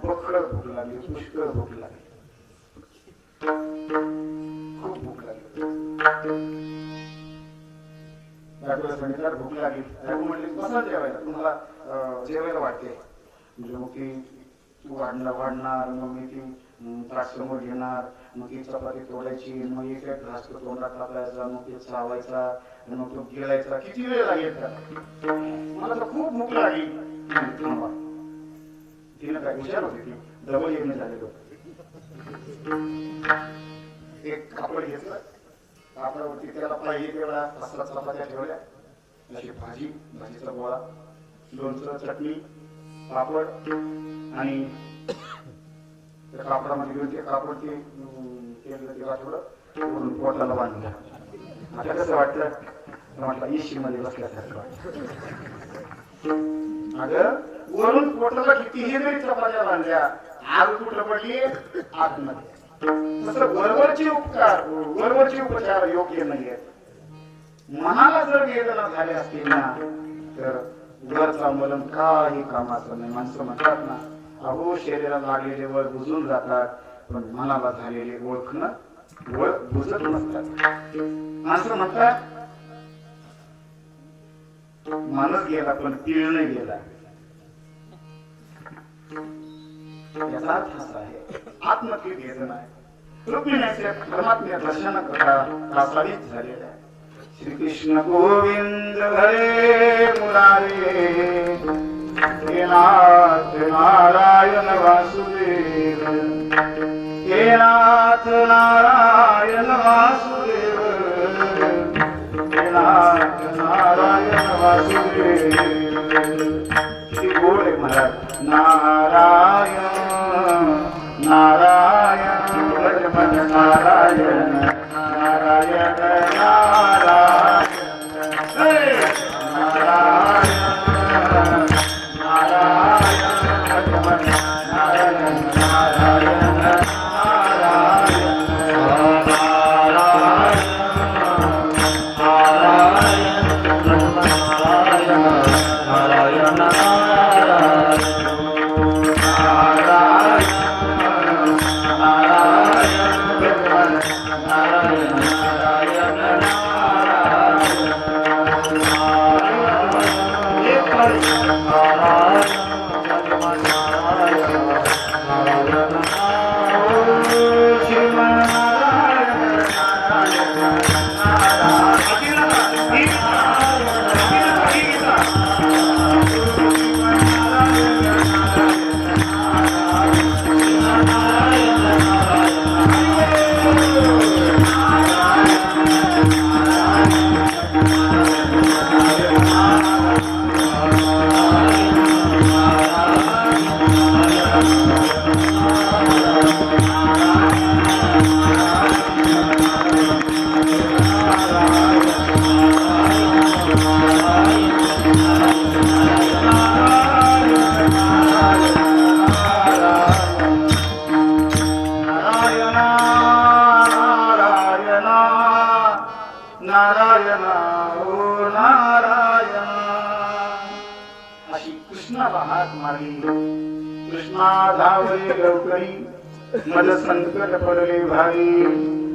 बखळ भूक लागली, पुष्कळ भूक लागली, खूप भूक लागली. डॉक्टर सांगितलं भूक लागली. डॉक्टर म्हणले बसा जेवायला, तुम्हाला जेवायला वाटते. म्हणजे मग ती वाढणार, मग मी ती ताट समोर घेणार, मग ती चपाती तोडायची, मग एक एक घास तो तोंडात टाकायचा, मग ते चावायचा, मग तो गिळायचा. किती वेळ लागेल का? मला तर खूप भूक लागली. थांबा. तिने काय हुशार होती, ती डबल येणे झालेलं होतं. एक कापड घेतलं, कापडावरती त्याला पाहिजे तेवढा 5-7 चपात्या ठेवल्या, अशी भाजीचा गोळा, लोणचं, चटणी, पापड, आणि त्या कापडामध्ये घेऊन ते कापड ते तेला थोडं वरून पोटाला बांधलं. आता कसं वाटलं? म्हटलं एसी मध्ये बसल्यासारखं वाटलं. अगं वरून पोटाला कितीही जरी चपात्या बांधल्या, आग कुठं पडली? आतमध्ये. तसं वरवरचे उपचार योग्य नाहीयेत. मनाला जर वेदना झाल्या असतील ना, तर वरचा मलम काही कामाचं नाही. माणसं म्हणतात ना, अहो शरीराला लागलेले वळ बुजून जातात, पण मनाला झालेले वळ बुजत नसतात. माणसं म्हणतात माणूस गेला पण तीळ नाही गेला. याचा अर्थ असा आहे, आत्मक्लीत वेदना आहे. रुक्मिणीचे परमात्म्या दर्शन प्रसादित झालेले आहे. श्रीकृष्ण गोविंद हरे मुरारे, हे नाथ नारायण वासुदेव, हे नाथ नारायण वासुदेव, हे नाथ नारायण वासुदेव. श्री गोड महाराज नारायण नारायण भजमन नारायण नारायण नारायण नारायण नारायण भजमन नारायण नारायण नारायण ओ नारायण. अशी कृष्णाला हाक मारली. कृष्णा धावले लवकरी, मद संकट पडले भारी,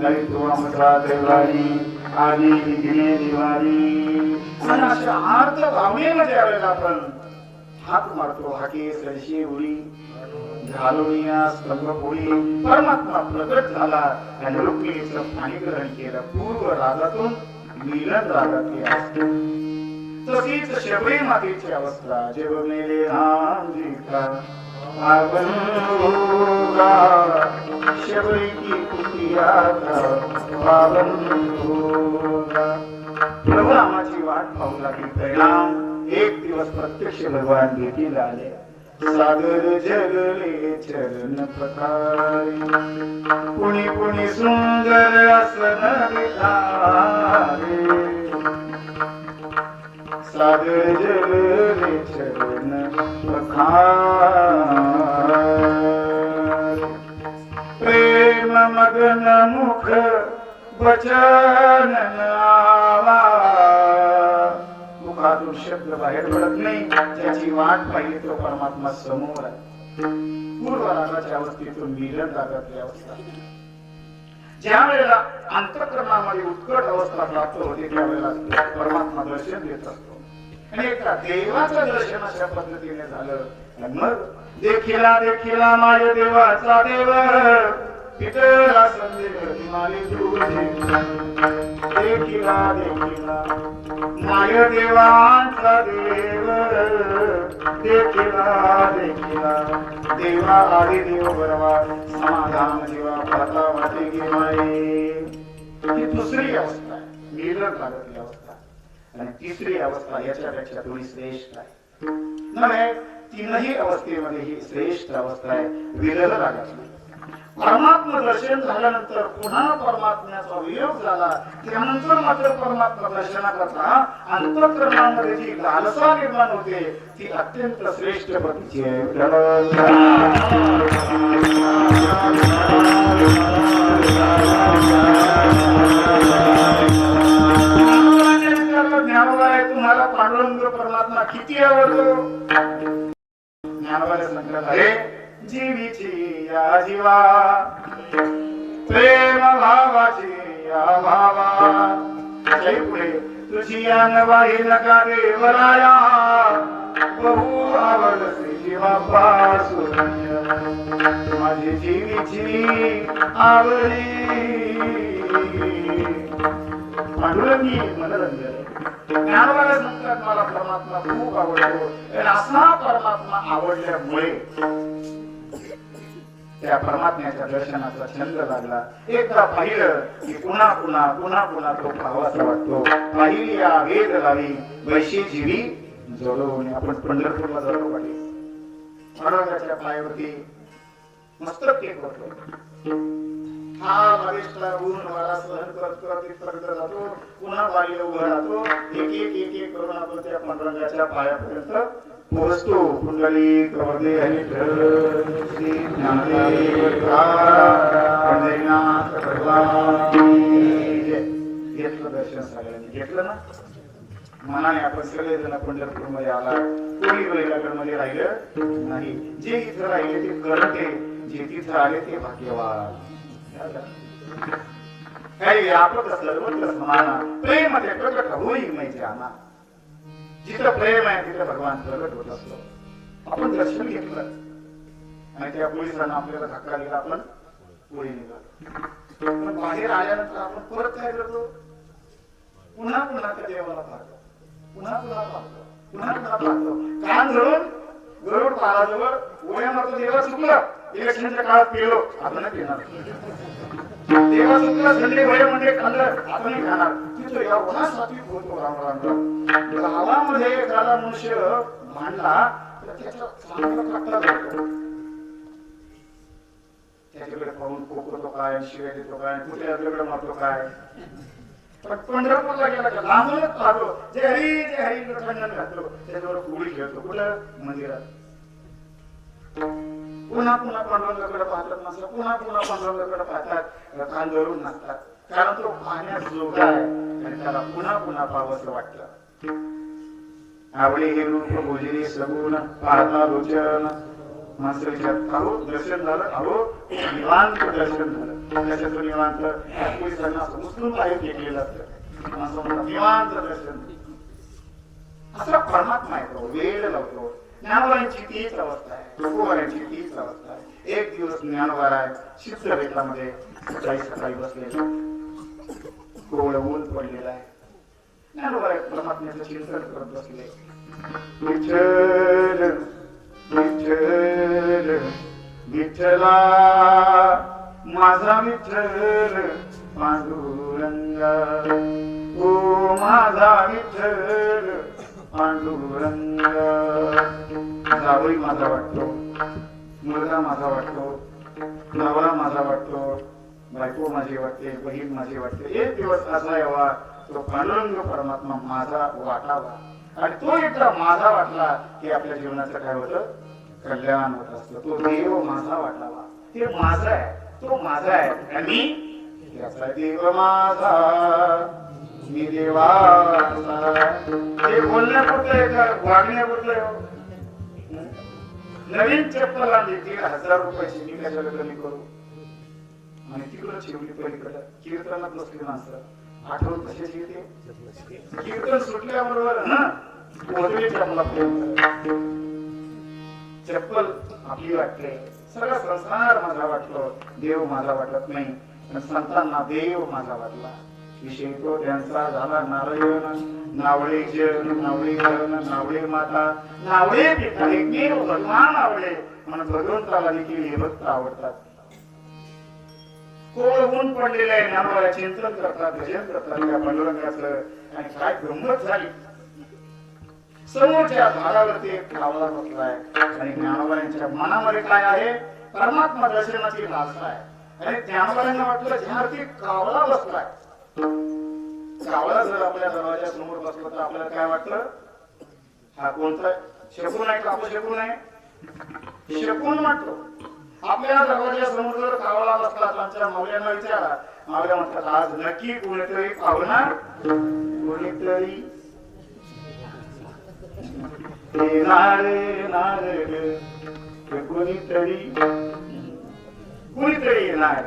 नाही तो आमचा देवारी, आली दिने दिवाळी. आणि अशा आर्त भावनेनं ज्यावेळेला आपण हाक मारतो, हाके सरशी उडी घालूया स्तंभपुरी, परमात्मा प्रगट झाला आणि रुक्मिणीचं पाणीग्रहण केलं. पूर्व रागातून मिलन रागात केला. तशीच शबरी मातेची अवस्था. जेवलेले आंजिका आगन होगा, शबरी की कुटिया का पावन होगा. प्रभू रामाची वाट पाहू लागली. परिणाम एक दिवस प्रत्यक्ष भगवान भेटीला आले. सागर जगले चरण पठारे, पुणी पुणी सुंदर आसन विधारे. सागर जगले चरण पठारे. मगन मुख वचन आवा. मुखातून शब्द बाहेर पडत नाही. त्याची वाट पाहिली तो परमात्मा समोर आहे. पूर्व रागाच्या अवस्थेतून मिलन रागातली अवस्था. ज्या वेळेला अंतःकरणामध्ये उत्कट अवस्था प्राप्त होते त्यावेळेला परमात्मा दर्शन देत असतो. आणि एकदा देवाचं दर्शन अशा पद्धतीने झालं मग देखिला देखिला माय देवाचा देव पितळा संदेह माले तुझे. देखिला देखिला माय देवाचा देव देखिला देखिला देवा आदि देव बरवा समाधान देवा पाता वाटे गे माये. ही दुसरी अवस्था आहे, मिलन लागतली अवस्था. आणि तिसरी अवस्था याच्यापेक्षा थोडी श्रेष्ठ आहे. नव्हे, तीनही अवस्थेमध्ये ही श्रेष्ठ अवस्था आहे, विरल लागत. परमात्मा दर्शन झाल्यानंतर पुन्हा परमात्म्याचा वियोग झाला. त्यानंतर मात्र परमात्मा दर्शनाकरता अंतःकरणामध्ये जी लालसा निर्माण होते ती अत्यंत श्रेष्ठ पद्धतीची आहे. ज्ञानोबा तुम्हाला पांडुरंग परमात्मा किती आवडतो? ज्ञानोबाला सांगण्यात आहे जीवीची या जीवा प्रेम भावाची या भावा. जय पुढे तुझी या नवाही नका देवराया बहु आवडते जीवा पासून माझी जीवीची आवडी. पांडुरंगी मनोरंजन. ज्ञानोबाला सांगतात मला परमात्मा खूप आवडतो. असा परमात्मा आवडल्यामुळे त्या परमात्म्याच्या दर्शनाचा छंद लागला. एकदा पाहिलं की पुन्हा पुन्हा पुन्हा पुन्हा तो पाहावासा वाटतो. पाहिली या वेद लावी वैशी जीवी जोडवणे. आपण पंढरपूरला जातो पाहिजे. पांडुरंगाच्या पायावरती मस्तक टेक होतो. हा भावेशला ऊन वारा सहन करत करत इथपर्यंत जातो. पुन्हा बारीला उभा राहतो. एक एक एक एक करून आपण त्या पांडुरंगाच्या पायापर्यंत पोहोचतो. कुंडली कवरदे हरी श्री ज्ञानदेव पंढरीनाथ भगवान. घेतलं दर्शन सगळ्यांनी घेतलं ना. मनाने आपण सगळेजण पंढरपूर मध्ये आला. कोणी वैरागड मध्ये राहिलं नाही. जे इथं राहिले ते करते, जे तिथं आले ते भाग्यवान. काही आपण सर्वत्र समान प्रेम ते प्रकट होई माहिती आना. जिथं प्रेम आहे तिथं भगवान प्रकट होत असतो. आपण दर्शन घेतलं आणि त्या पोलिसांना आपल्याला धक्का दिला. आपण पुढे निघालो. पण बाहेर आल्यानंतर आपण परत काय करतो? पुन्हा पुन्हा त्या देवाला पाहतो. पुन्हा पुन्हा पाहतो. पुन्हा पुन्हा पाहतो. कान धरून गरुड पाराजवळ उड्या मारतो. देवा चुकलं. इलेक्शनच्या काळात पेलो आपण येणार. देवा चुकला झंडे भय म्हणजे खाल्लं आपण खाणार. तिथं एवढा सात्विक होतो राम राम. गावामध्ये एखादा मनुष्य मांडला तर त्याचा चांगला कट्टा जातो. त्याच्याकडे पाहून कोकतो काय, शिवाय देतो काय, कुठे आपल्याकडे मारतो काय. पण पंढरपूरला गेला का लांबूनच पाहतो. जे हरी खंडन घातलो त्याच्यावर फुगडी खेळतो. कुठं? मंदिरात. पुन्हा पुन्हा पांडुरंगाकडे पाहतात माणसं. पुन्हा पुन्हा पांडुरंगाकडे पाहतात. कान धरून नसतात. कारण तो पाहण्यास जोगा आहे आणि त्याला पुन्हा पुन्हा पाहावंसं वाटतं. आवडे हे रूप भोजने सगुण पाहता लोचन. माणसं विचारतात अहो दर्शन झालं? अहो निवांत दर्शन झालं. त्याच्यातून निवांत पोलिसांना उचलून बाहेर फेकलेलं असतं. माणसं म्हणतात निवांत दर्शन. असा परमात्मा आहे तो. वेळ लावतो. ज्ञानोबांची तीच अवस्था आहे. तुकोबारांची तीच अवस्था आहे. एक दिवस ज्ञानोबा आहे सिद्ध रेतामध्ये सकाळी बसलेला. कोवळं ऊन पडलेलं आहे. ज्ञानोबा परमात्म्याचं चिंतन करत बसले. विठ्ठल विठ्ठल विठ्ठला माझा विठ्ठल पांडुरंगा. ओ माझा विठ्ठल पांडुरंगा. जावई माझा वाटतो, मुलगा माझा वाटतो, नवरा माझा वाटतो, बायको माझी वाटते, बहीण माझी वाटते. एक दिवस असा यावा तो पांडुरंग परमात्मा माझा वाटावा. आणि तो एकदा माझा वाटला की आपल्या जीवनाचं काय होतं? कल्याण होत असतं. तो देव माझा वाटावा. ते माझं आहे. तो माझा आहे आणि मी त्याचा देव माझा, मी देवाचा. ते बोलण्यापुरतं आहे का वागण्यापुरतं आहे हो? नवीन चप्पल आणली 1,500 रुपयाची, मी कशाला कमी करू? आणि तिकडं ठेवली पलीकडं कीर्तनात बसली माणसं, आठवण कशाची येते? कीर्तन सुटल्याबरोबर ना पोहोचली चप्पलापर्यंत. चप्पल आपली वाटते, सगळा संसार माझा वाटतो, देव माझा वाटत नाही. पण संतांना देव माझा वाटला. विषय तो त्यांचा झाला नारायण. नावळे जन, नावळे धन, नावळे माता, नावळे पिता, एकमेव भगवान आवडे. म्हणून भगवंताला देखील हे भक्त आवडतात. कोळ ऊन पडलेलं आहे, ज्ञानोबाला चिंतन करतात, भजन करतात त्या पांडुरंगाचं. आणि काय गंमत झाली, समोरच्या झाडावरती एक कावळा बसलाय आणि ज्ञानोबांच्या मनामध्ये काय आहे? परमात्मा दर्शनाची लालसा आहे. आणि ज्ञानोबांना वाटलं ज्यावरती कावळा बसलाय, कावळा जर आपल्या दरवाजा समोर बसला तर आपल्याला काय वाटलं? हा कोणता शकुन आहे का? आपण शकुन आहे, शकुन वाटतो. आपल्या दरवाजा समोर जर कावळा बसला तर आमच्या मावल्यांना विचारा, मावल्या म्हणतात आज नक्की कोणीतरी पावणार, कोणीतरी येणार कोणीतरी, कोणीतरी येणार.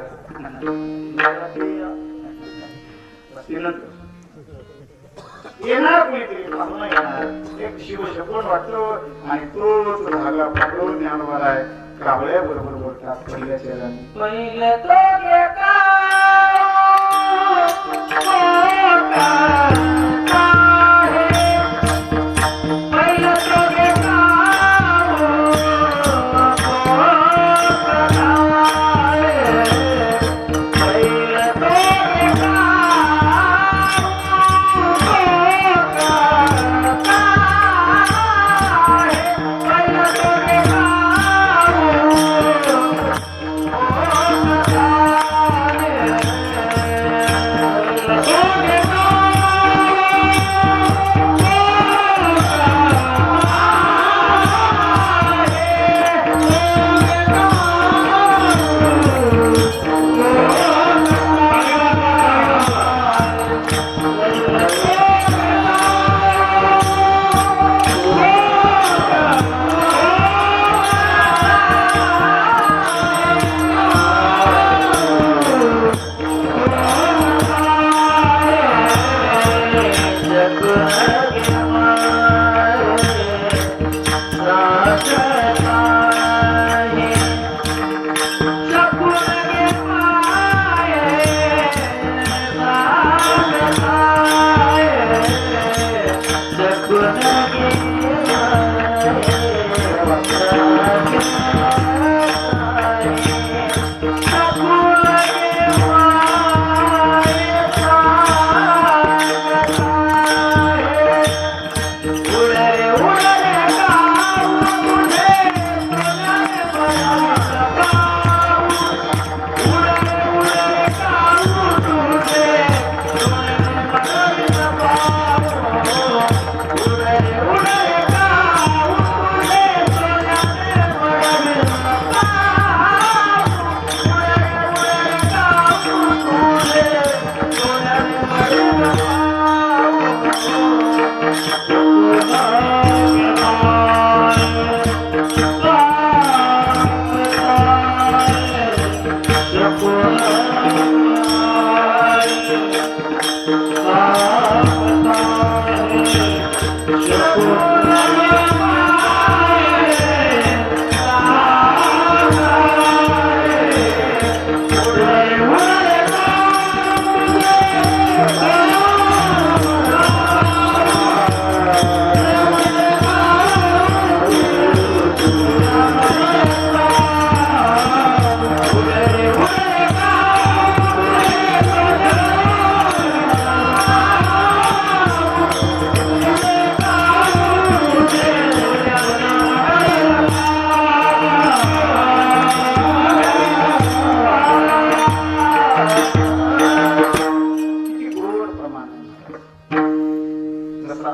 येणार कोणीतरी, पाहुणा येणार. एक शिव शकुन वाटतो आणि तोच धागा पकडून ज्ञानोबाला आहे कावळ्या बरोबर बोलतात. पहिल्या चरणी पहिले तो लेका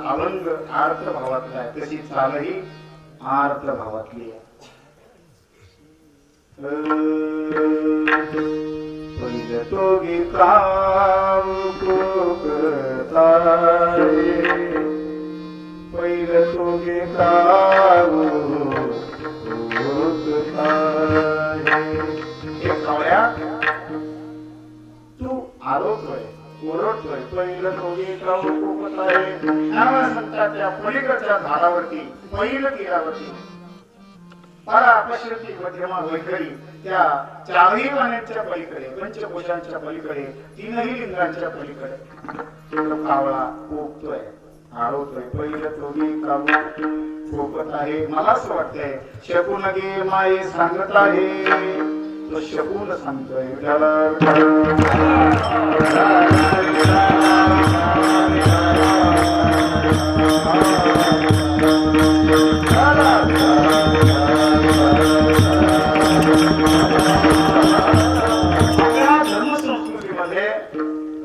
अभंग आर्थ भावातला आहे तशी चालही आर्थ भावातली आहे. पहिले तोगे काव कोकताय पहिले तोगे काव कोकताय एक कावळ्या तू आरोपतोय ओरडतोय पहिलं तोगे काव कोकताय नावा संताच्या पलीकडच्या झाडावरती पहिलं तीरावरती परा अपश्रुती मध्यमा वैखरी त्या चारही वाण्यांच्या पलीकडे पंचकोशांच्या पलीकडे तीनही लिंगांच्या पलीकडे तो कावळा पोकतोय आरोतोय पहिलं तोगी कावळा पोकत आहे मला असं वाटतंय शकून गे माये सांगत आहे तो शकून सांगतोय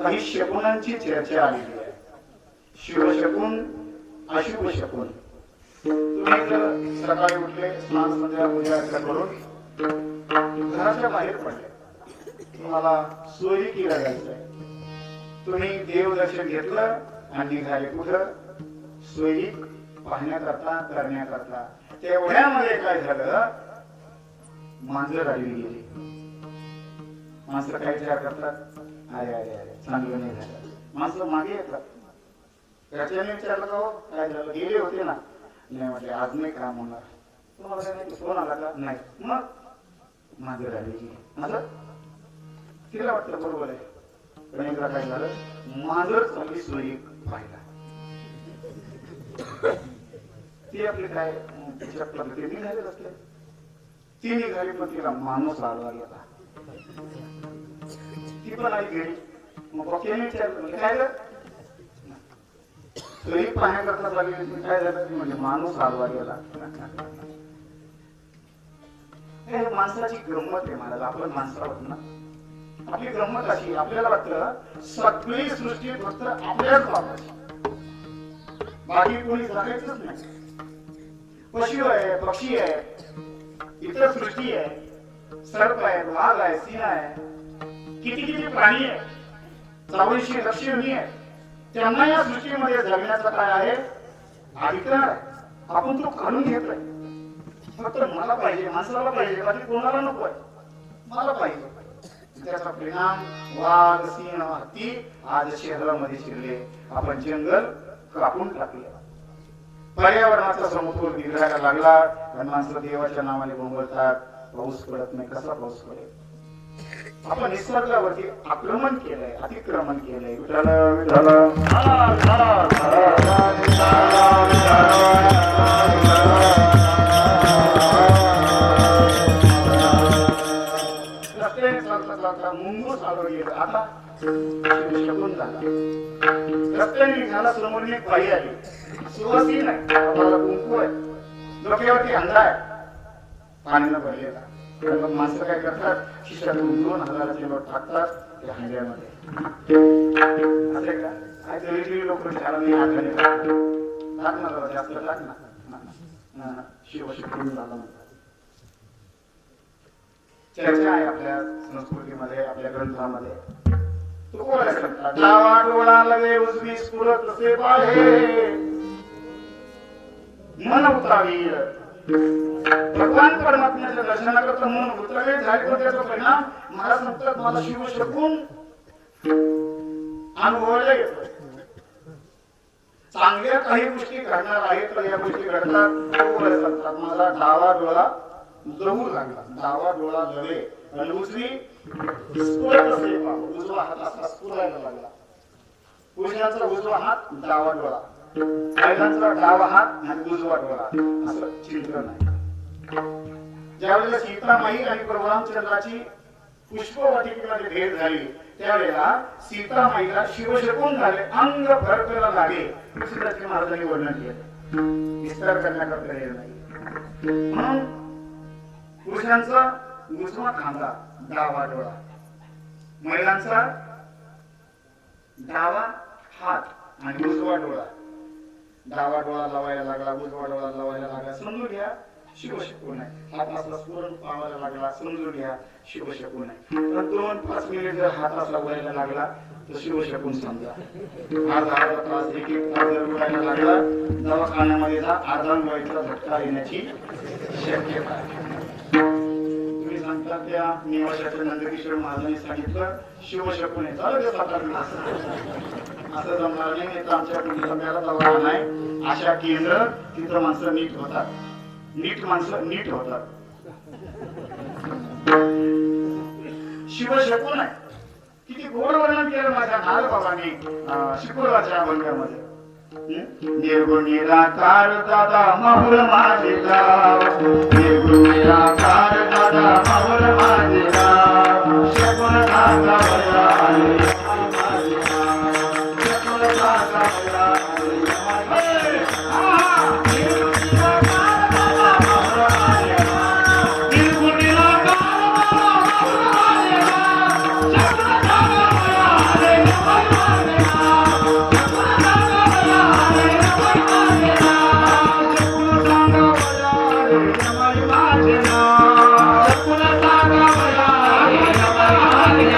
काही शकुनांची चर्चा आलेली आहे. शिवशकुन अशुभ शकून. तुम्ही जर सकाळी उठले स्नान संध्या पूजा करून घराच्या बाहेर पडले तुम्हाला सोयरिकीला जायचंय तुम्ही देवदर्शन घेतलं आणि निघाले कुठं सोयरीक पाहण्याकरता करण्याकरता तेवढ्यामध्ये काय झालं मांजर आली गेली माणसं काय विचार करतात अरे अरे अरे चांगलं नाही झालं माणसं मागे येतात घरच्यांनी विचारलं का हो काय झालं गेले होते ना नाही म्हटले आज नाही काम होणार तुम्हाला काय नाही फोन आला का नाही मग मांजर आली माझं तिला वाटतं बरोबर आहे पण एकदा काय झालं मांजर चांगली सोयी पाहिला ती आपली काय तिच्या पद्धतीने निघाले असते ती निघाली पण तिला माणूस आडवा गेला ती पण आली घरी मग बघ्याने विचारलं म्हणजे काय झालं तरी पाहण्याकरता झाली काय झालं म्हणजे माणूस आडवा गेला माणसाची गंमत आहे महाराज आपण माणसं आहोत ना आपली गंमत अशी आपल्याला वाटतं सगळी सृष्टी फक्त आपल्याच बाबत बाकी कोणी जगायचंच नाही पशु आहे पक्षी आहे इतर सृष्टी आहे सर्प आहे वाघ आहे सिंह आहे किती किती प्राणी आहे 84 लक्ष योनी आहे त्यांना या सृष्टीमध्ये जगण्याचा काय आहे अधिकार आहे आपण तो काढून घेतोय फक्त मला पाहिजे माणसाला पाहिजे बाकी कोणाला नको आहे मला पाहिजे त्याचा परिणाम वाघ सिंह हत्ती आज शहरामध्ये शिरले आपण जंगल कापून टाकले पर्यावरणाचा समतोल बिघडायला लागला आणि माणसं देवाच्या नावाने बोंबलतात पाऊस पडत नाही कसा पाऊस पडेल आपण निसर्गावरती आक्रमण केलंय अतिक्रमण केलंय मुंगूस आलो गेलं आता शकून झाला रस्त्याने झाला समोर एक बाई आली सुवासीन आहे आपल्याला कुंकू आहे डोक्यावरती अंडा आहे पाण्यानं भरलेला मग माणसं काय करतात खिशातून 2000चे नोट टाकतात त्या हंड्यामध्ये असे का काय तरी लोक विचारा नाही हाताने टाक ना जास्त टाक ना शिवशक्ती झाला चर्चा आहे आपल्या संस्कृतीमध्ये आपल्या ग्रंथामध्ये तो कोणाला सांगतात डावा डोळा लगे उजवी स्फुरत तसे पाहे मन उतरावीर भगवान परमात्म्याच्या दर्शनाकरता मन उतरावे झाले तर त्याचा परिणाम मला सांगतात मला शिव शकून अनुभवायला येतो चांगल्या काही गोष्टी घडणार आहेत तर या गोष्टी घडतात सांगतात माझा डावा डोळा जळू लागला डावा डोळा जळे आणि उजवी उजवा हात असा स्फुरायला लागला पुरुषांचा उजवा हात डावा डोळा महिलांचा डावा हात आणि उजवा डोळा असं चिंतन आहे ज्यावेळेला सीतामाई आणि प्रभू रामचंद्राची पुष्पवाटिकेमध्ये भेट झाली त्यावेळेला सीतामाईला शिवशकून झाले अंग फरकला लागे तुळशीदास महाराजांनी वर्णन केलं विस्तार करण्याकरता हे नाही म्हणून पुरुषांचा उजवा खांदा डावा डोळा महिलांचा डावा हात आणि उजवा डोळा डावा डोळा लावायला लागला उजवा डोळा लावायला लागला समजून घ्या शिवशकून आहे. हात असला स्फुरण पावायला लागला समजून घ्या शिवशकून आहे. पण 2-5 मिनिट जर हात असला वळायला लागला तर शिवशकून समजा. अर्धा तास 1-1 तास जर वळायला लागला दवाखान्यामध्ये जा, अर्धांगवायचा झटका येण्याची शक्यता आहे. तुम्ही सांगता त्या निवासाच्या नंदकिशोर महाराजांनी सांगितलं शिवशकून आहे झालं ते 7-8 दिवस. असं जमणार नाही. तर आमच्या कुटुंबाला दवाखाना आहे अशा केंद्र तिथं माणसं नीट होतात. नीट माणसं नीट होतात. शिवशकून आहे. किती गोड वर्णन केलं माझ्या नागबाबांनी शुक्रवारच्या अभंगामध्ये. निर्गुण निराकार दादा माहुर माझे गाव, निर्गुण निराकार दादा माहुर माझे गाव, शकून नागावया आले माझे गाव, शकून नागावया आले माझे गाव. निर्गुण निराकार दादा माहुर माझे गाव, निर्गुण निराकार दादा माहुर माझे गाव, शकून नागावया आले माझे गाव, शकून नागावया आले माझे गाव, शकून नागावया आले माझे गाव, शकून नागावया आले माझे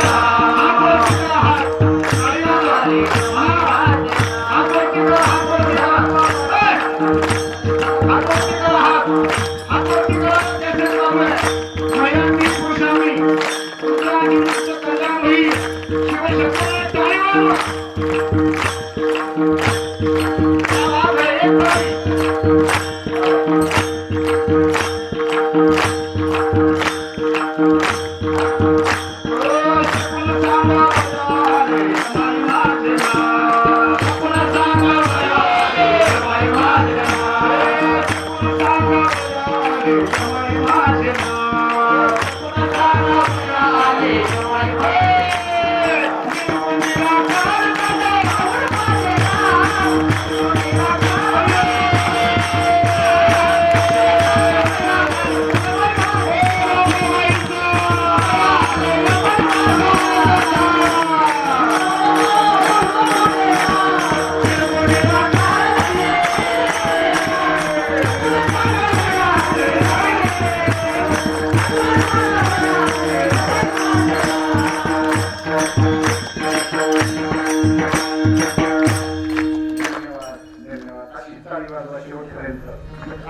गाव.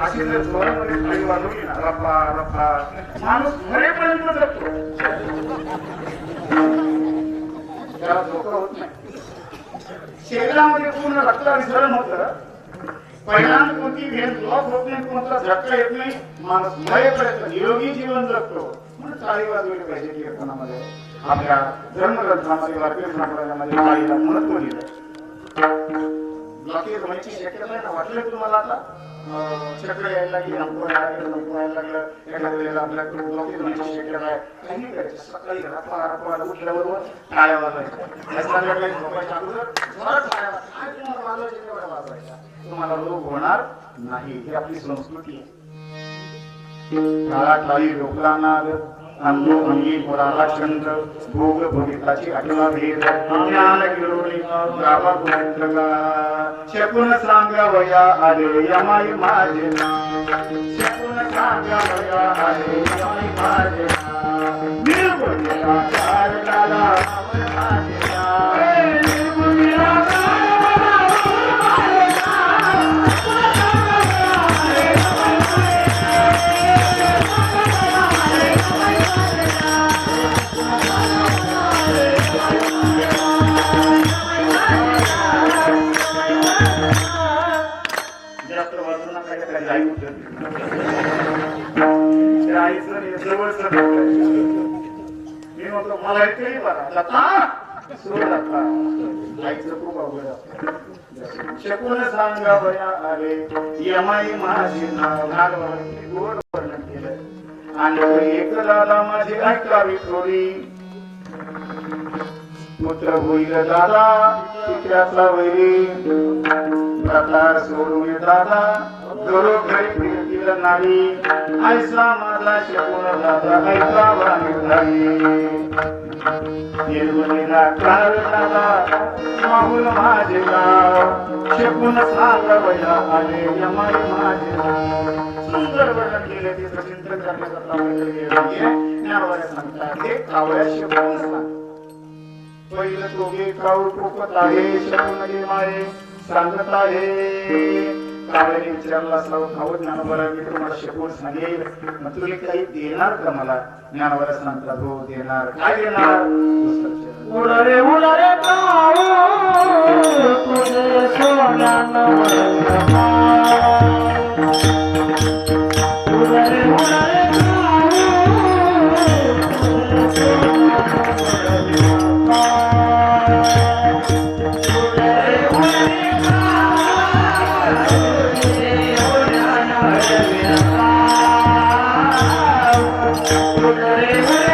अशी जर जोरामध्ये थाळी वाजवली ना रप्पा रप्पा माणूस मरेपर्यंत जगतो. त्याला धोका होत नाही. शरीरामध्ये पूर्ण रक्ताभिसरण होतं. पहिल्यांदा कोणती भेद ब्लॉक होत नाही, कोणता झटका येत नाही. माणूस मरेपर्यंत निरोगी जीवन जगतो. म्हणून टाळी वाजवली पाहिजे. कीर्तनामध्ये आपल्या धर्मग्रंथामध्ये वारकरी संप्रदायामध्ये टाळीला महत्व दिलं. ब्लॉकेज होण्याची शक्यता आहे ना. वाटलं तुम्हाला आता चक्र यायला लागली, नको यायला लागलं, एखाद्या वेळेला आपल्या ब्लॉकेज होण्याची शक्यता आहे. काही नाही करायचं. सकाळी रपा उठल्याबरोबर टाळ्या वाजवायच्या. संध्याकाळी झोपायच्या अगोदर जोरात टाळ्या वाजवायच्या. तुम्हाला रोग होणार नाही. ही आपली संस्कृती आहे. काळा टाळी रोकला नाग, अंगो अंगी पुराला चंद्र, भोग भोगिताची आठवा भेद, ज्ञान गिरोली गावा गोविंदगा, शकून सांगावया आले यमाई माझे नाव, शकून सांगावया आले यमाई माझे नाव, निर्गुण निराकार दादा माहुर माझे नाव, निर्गुण निराकार मी म्हटलं मला इकडे खूप अवघड असतं. शकून सांगावया आले यमाई माझे नाव, गोड वर्णन केलं. आणि एक दादा माझी ऐकावी थोडी, पुत्र होईल दादा तिच्याचा वैरी, प्रकार सोडून दादा घरोघरी फिरतील नाही, ऐसा माझा शकून दादा ऐकावा नाही. निर्गुण निराकार दादा माहुर माझे गाव, शकून सांगावया आले यमाई माझे नाव. सुंदर वर्णन केले तिचं चिंतन करण्याचा आपल्याकडे वेळ नाहीये. ज्ञानवाल्या सांगतात हे कावळ्या शब्द सांग. पहिलं तोगे काऊ पोपत आहे शकुन माये सांगत आहे. कावळ्याने विचारला असावं खाऊ ज्ञानोबा मी तुम्हाला शिकवून सांगेल मग तुम्ही काही देणार का मला? ज्ञानोबा सांगतात हो देणार. काय देणार? उडरे उडरे काऊ तुझे सोन्यानं वळवला. उडरे उडरे काऊ तुझे सोन्यानं वळवला. उडरे उडरे काऊ तुझे सोन्यानं वळवला. उडरे उडरे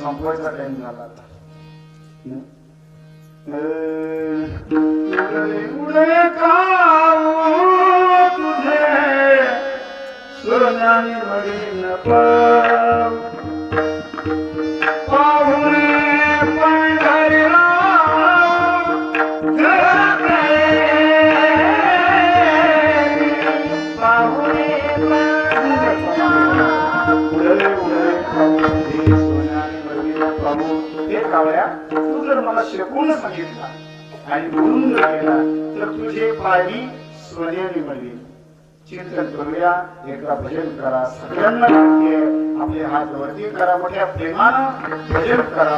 संपवायचा टाइम झाला. उडे काऊ तुझे सोन्याने मडीन पाहुणे पंढरीला पाहुणे कावळ्या तू जर मला शिकवून सांगितला आणि बोलून गेला तर तुझे पायी सोन्याने मिळेल. चिंतन करूया. एकदा भजन करा. सगळ्यांना माहिती आहे. आपले हात वरती करा. मोठ्या प्रेमानं भजन करा.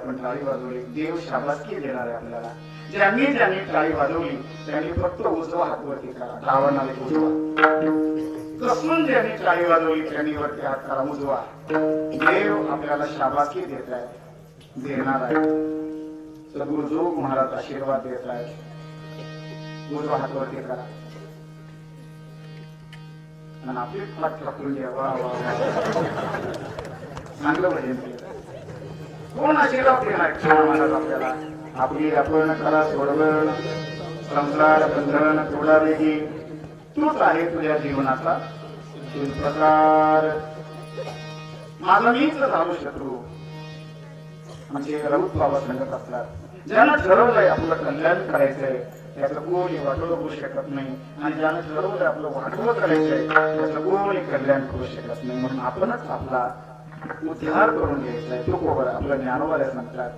आपण टाळी वाजवली देव शाबासकी देणार आहे आपल्याला. ज्यांनी ज्यांनी टाळी वाजवली त्यांनी फक्त उजवा हात वरती करा, डावा नव्हे उजवा. कसून ज्यांनी टाळी वाजवली त्यांनी वरती हात करा उजवा. देव आपल्याला शाबासकी देत आहे, देणार आहे. सद्गुरु जोग महाराज आशीर्वाद देत आहे. उजवा हात वरती करा आणि आपली पाठ टाकून घ्या. वा वा चांगलं भजन केलं. कोण आशीर्वाद देणार महाराज आपल्याला? आपली आपण करा सोडवण संसार बंधन थोडा वेगी तूच आहे तुझ्या जीवनाचा प्रकार. माझा मीच झालो शत्रू म्हणजे रऊत बाबा सांगत असतात. ज्यानं ठरवलंय आपलं कल्याण करायचंय त्याचं कोणी वाटोळं होऊ शकत नाही. आणि ज्यानं ठरवलंय आपलं वाटोळं करायचंय त्याचं कोणी कल्याण करू शकत नाही. म्हणून आपणच आपला उद्धार करून घ्यायचा. तो कोबर आपल्या ज्ञानोबाला सांगतात.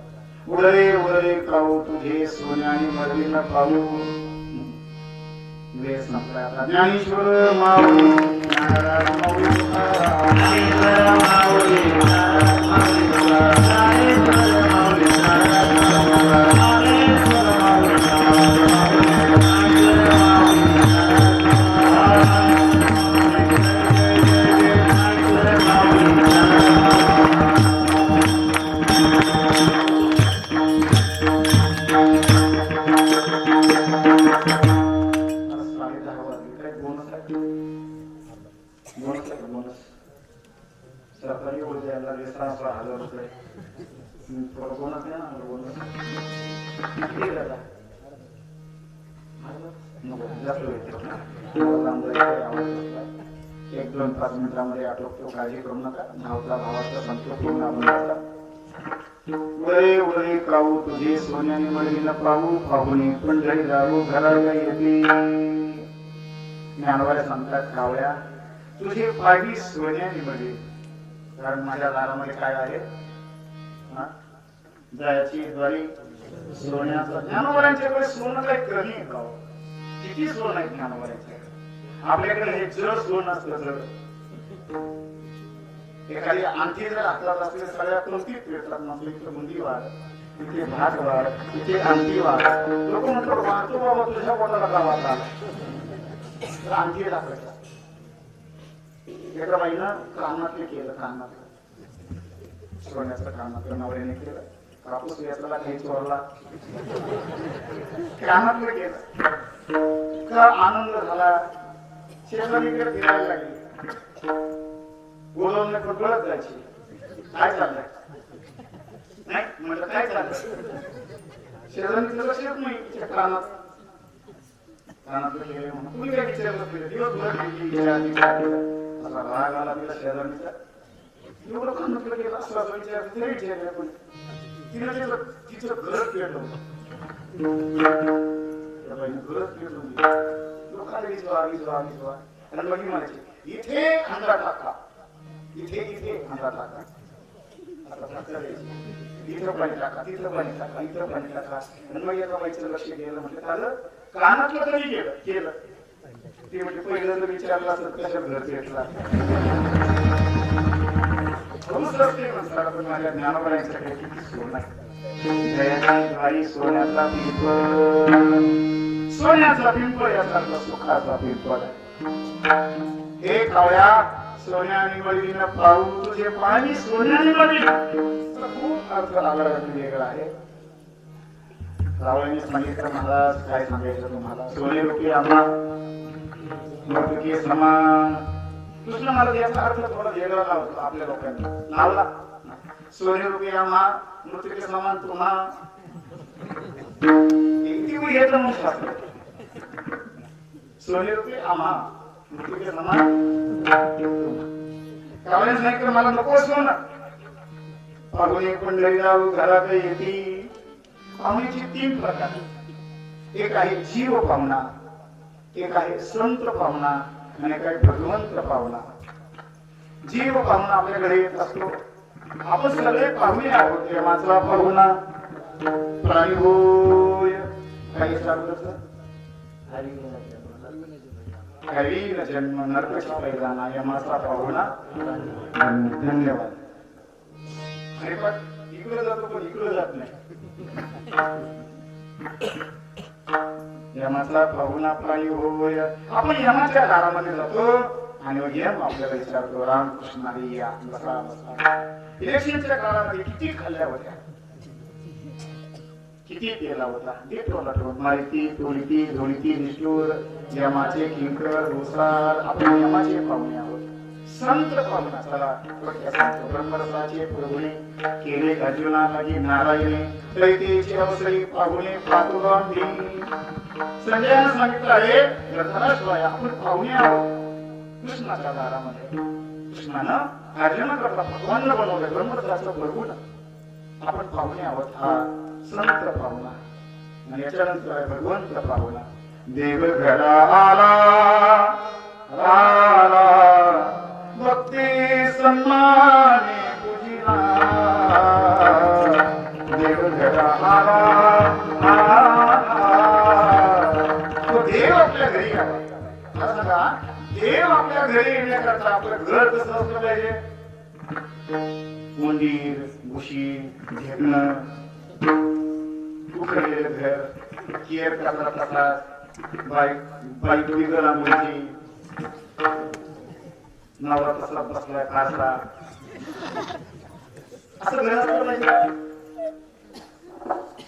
उडले उडले काऊ तुझे सोन्याने मरवीन पाहू. वेळ संपला आता. ज्ञानेश्वर माऊली ज्ञानराज माऊली ज्ञानेश्वर माऊली ज्ञानराज माऊली ज्ञानेश्वर माऊली ज्ञानराज माऊली सरकारी ऊर्जेला 6,000 रुपये थोडं बोनस द्या ना. बोनस किती दादा नको जास्त एक 2-5 मिनिटांमध्ये आटोपतो. काळजी करू नका. धावता भावाचा संतोष पूर्ण आपण. उडे उडे काऊ तुझे सोन्याने मळवीन पाहू. पाहुणे पंढरी जाऊ घराला येते. ज्ञानोबाला सांगतात कावळ्या तुझे पागी सोन्याने मळवी. कारण माझ्या दारामध्ये काय आहे? जायची द्वारी सोन्याचं. ज्ञानोबांच्याकडे सोनं काही कमी आहे का? किती सोनं आहे ज्ञानोबांच्याकडे? आपल्याकडे हे जड सोनं असतं. जड एखादी आणखी जर हातात असले सगळ्या कोणतीच भेटतात नसले इथे बुंदी वाढ, इथे भात वाढ, इथे आणखी वाढ. लोक म्हणतात वाहतो बाबा तुझ्या पोटाला का वाढला तर आणखी दाखवायचा. एका बाईनं कानातले केलं. कानातलं सोन्याचं कानातलं नवऱ्याने केलं. कापूस वेचला काही चोरला कानातलं केलं. का आनंद झाला. शेजारीकडे फिरायला लागली. बोलवणे कळत जायची. काय चाललंय नाही म्हटलं काय चाललंय. शेजारीचं लक्ष येत नाही. तिच्या कानातलं केलं म्हणून तुम्ही काय विचारलं. दिवसभर असा राग आला तिला शेजारीचा. एवढं कानातलं केलं असं विचार तिला विचारलं. पण तिनं तिचं घर पेटलं. गरज पेटलं. लोकांना विजवा विजवा विजवा. आणि मग म्हणायचे इथे खांदा टाका, इथे इथे खांदा टाका. आता इथं पाणी टाका, तिथं पाणी टाका, इथं पाणी टाका. आणि मग एका बाईचं लक्ष गेलं. म्हटलं झालं कानातलं तरी गेलं केलं. ते म्हणजे पहिलं जर विचारलं असत कशात घर पेटला. पण माझ्या ज्ञानोबांच्याकडे किती सोनं आहे. सोन्याचा पिंपळ, सोन्याचा पिंपळ यासारखा सुखाचा पिंपळ. हे कावळ्या सोन्याने मळवीन पाहू तुझे पाणी सोन्याने मळवीन. खूप अर्थ लागला वेगळा आहे. कावळ्याने सांगितलं महाराज काय सांगायचं तुम्हाला. सोने रुपये आम्हा मृतके समान. कृष्ण महाराज याचा अर्थ थोडा वेगळा लावतो आपल्या लोकांनी लावला. सोने रुपये आम्हा मृतके समान तुम्हा. घेतलं मग शास्त्र. सोने रुपये आम्हा मृतके समान. कावळ्याने सांगितलं मला नको सोनं. पाहुणे पंढरी जाऊ घरात येते. पाहुण्याचे 3 प्रकार. एक आहे जीव पाहुणा, एक आहे संत पाहुणा आणि एक आहे भगवंत पाहुणा. जीव पाहुणा आपल्याकडे येत असतो. आपण सगळे पाहुणे आहोत. प्रेमाचा पाहुणा प्राणी होय. काही सांगत हरीन जन्म नरकशी पैदाना यमाचा पाहुणा. धन्यवाद. हरिपत तिकडे जातो पण इकडे जात नाही. यमाचा पाहुणा प्राणी होय. आपण यमाच्या दारामध्ये जातो आणि मग यम आपल्याला विचारतो, रामकृष्ण हरी या, बसा बसा. इलेक्शनच्या काळामध्ये किती खाल्ल्या होत्या, किती केला होता, माहिती टोळीती धोळीती निष्ठूर, यमाचे किंकर दुसार. आपण यमाचे पाहुणे आहोत, संत पाहुणा. चला संत ब्रह्मरसाचे प्रभूने केले अर्जुना लागी नारायणे, दैतेची अवसरी पाहुणे पातुगांधी. संजयानं सांगितलं आहे धर्तराष्ट्राया, आपण पाहुणे आहोत कृष्णाच्या दारामध्ये. कृष्णानं अर्जुनाकरता भगवान बनवलं, ब्रह्मरसाचं प्रभून आपण पाहुणे आहोत. हा संत पाहुणा. आणि याच्यानंतर आहे भगवंत पाहुणा. देव घरा आला आला, भक्ती सन्माने पूजिला. देव घरा आला आला, तो देव आपल्या घरी आला. मला सांगा, देव आपल्या घरी येण्याकरता आपलं घर कसं असलं पाहिजे? मंदिर, गुशी, घेणं, उखडलेलं घर, केअर करता प्रसाद, बाईक विगला मुलगी, नवरा तसा बसलाय फारसा, असं घर असलं पाहिजे.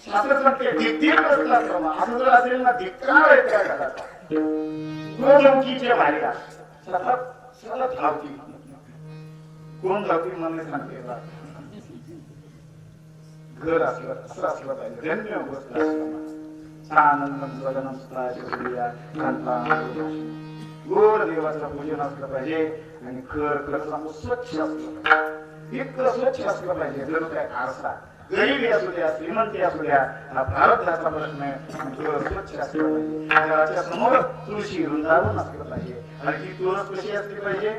शास्त्र म्हणते धिक्कार असला असं जर असेल ना, धिक्कार आहे त्या घराचा. गोलौकीच्या बाहेर सतत धावती. कोण धावती मला सांगते. घर असलं असं असलं पाहिजे, रम्य गोष्ट असलं. आनंदम सगनम सुताया गोड देवाचं पूजन असलं पाहिजे. आणि घर स्वच्छ असलं पाहिजे, इतकं स्वच्छ असलं पाहिजे जणू काय आरसा. गरीबी असू द्या, श्रीमंती असू द्या, हा प्रारब्धाचा प्रश्न आहे. घर स्वच्छ असलं पाहिजे. घराच्या समोर तुळशी वृंदावन असलं पाहिजे. आणि ती तुळस कशी असली पाहिजे?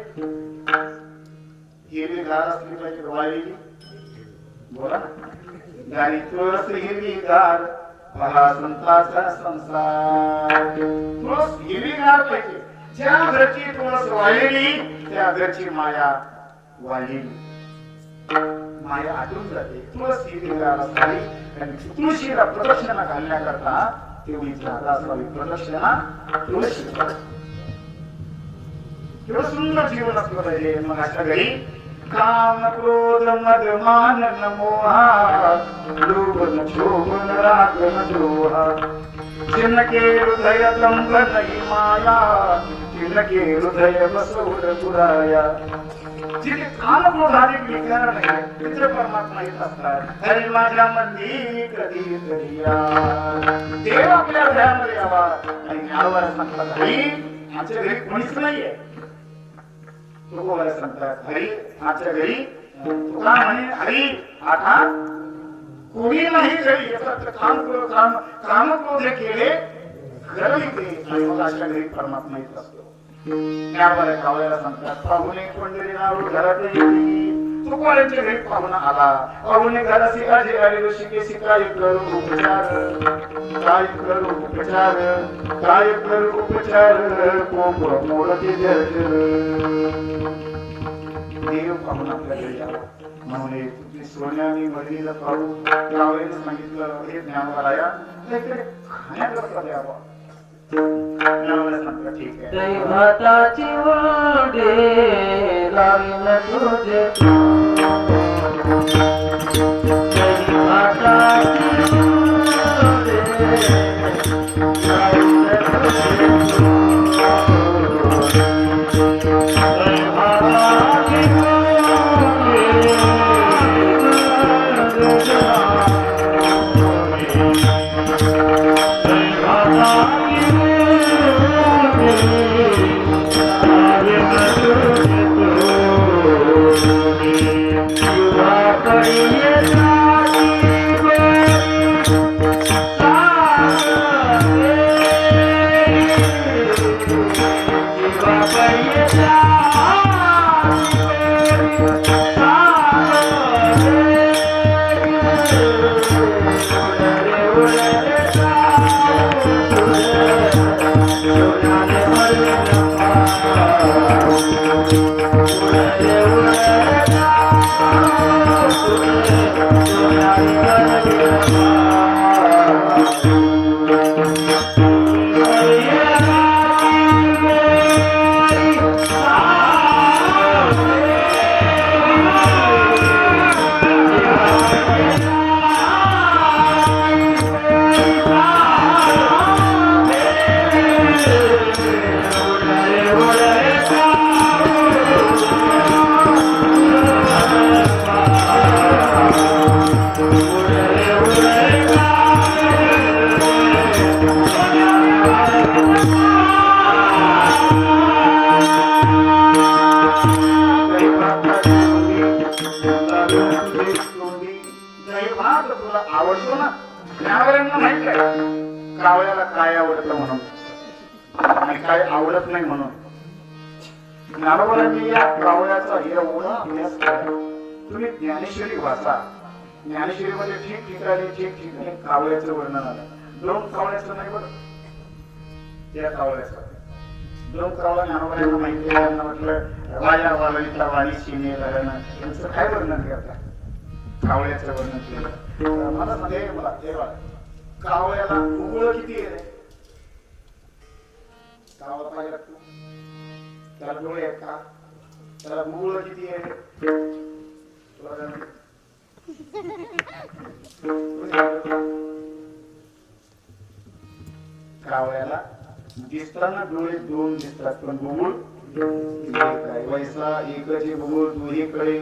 हिरवी गार असली पाहिजे, वाळलेली. बोला ना. गाडी तुळस हिरवी गार, पहा संताचा संसार. तुळस हिरवी गार पाहिजे. ज्या घरची तुळस वाळलेली त्या घरची माया वाळलेली, माया आटून जाते. तुळस हिरवी गार असावी. आणि तुळशीला प्रदक्षिणा घालण्याकरता तेवढी जागा असावी. प्रदक्षिणा तुळशी. तेवढं सुंदर जीवन असलं पाहिजे. मग अशा घरी काम क्रोध मद मान मोहा, लोभ न क्षोभ न राग न द्रोहा, जिनके हृदय दंभ नाही माया, जिनके हृदय बसवड पुराया. जिथे काम क्रोध आदी विकार नाही तिथे परमात्मा येत असतात. हरी माझ्या मंदी कधी कधी या. देव आपल्या हृदयामध्ये यावा. आणि ज्ञानवाला सांगतात हरी आमच्या घरी कोणीच नाहीये. तुकोबाला सांगतात हरी आमच्या घरी, तुका म्हणे हरी आता कोणी नाही घरी. याचा काम क्रोध केले घर येते. आणि मग अशा घरी परमात्मा येत असतो. ज्ञानवाला कावळ्याला सांगतात पाहुणे पंढरी नाव घरात येते. तुकोबाच्या घरी पाहुणा आला. पाहुणे घराशी आजी आले ऋषिकेशी काय करू उपचार, काय करू उपचार, काय करू उपचार, कोप मोडते जर्जर. देव पाहून आपल्या घरी आला. म्हणून तुझी सोन्याने मडीला पाहू. कावळ्याने सांगितलं हे ज्ञानवाला काहीतरी खाण्याकरता द्यावा. ज्ञानवाला सांगतात ठीक आहे. दैवताची वडे लावीन तुझे, दैवताची वडे लावीन तुझे. ज्ञानोबांना माहित आहे कावळ्याला काय आवडतं म्हणून आणि काय आवडत नाही म्हणून. ज्ञानोबांनी या कावळ्याचा एवढा अभ्यास केला. तुम्ही ज्ञानेश्वरी वाचा. ज्ञानेश्वरीमध्ये ठिकठिकाणी कावळ्याचं वर्णन आलं. 2 कावळ्याचं नाही बरं, त्या कावळ्याचं 2 कावळा ज्ञानोबांना माहिती आहे. त्यांना म्हटलं वाया वालविता वाणी शिने लहणं यांचं काय वर्णन करतात? कावळ्याचं वर्णन केलं. मला सांगा मला तेव्हा कावळ्याला भूगोळ किती आहे? कावळा पाहिला तू? त्याला डोळे आहेत का? त्याला भूगोळ किती आहे? कावळ्याला दिसताना डोळे 2 दिसतात पण भूगोळ वैसा एकचे भूगोळ दुहे कडे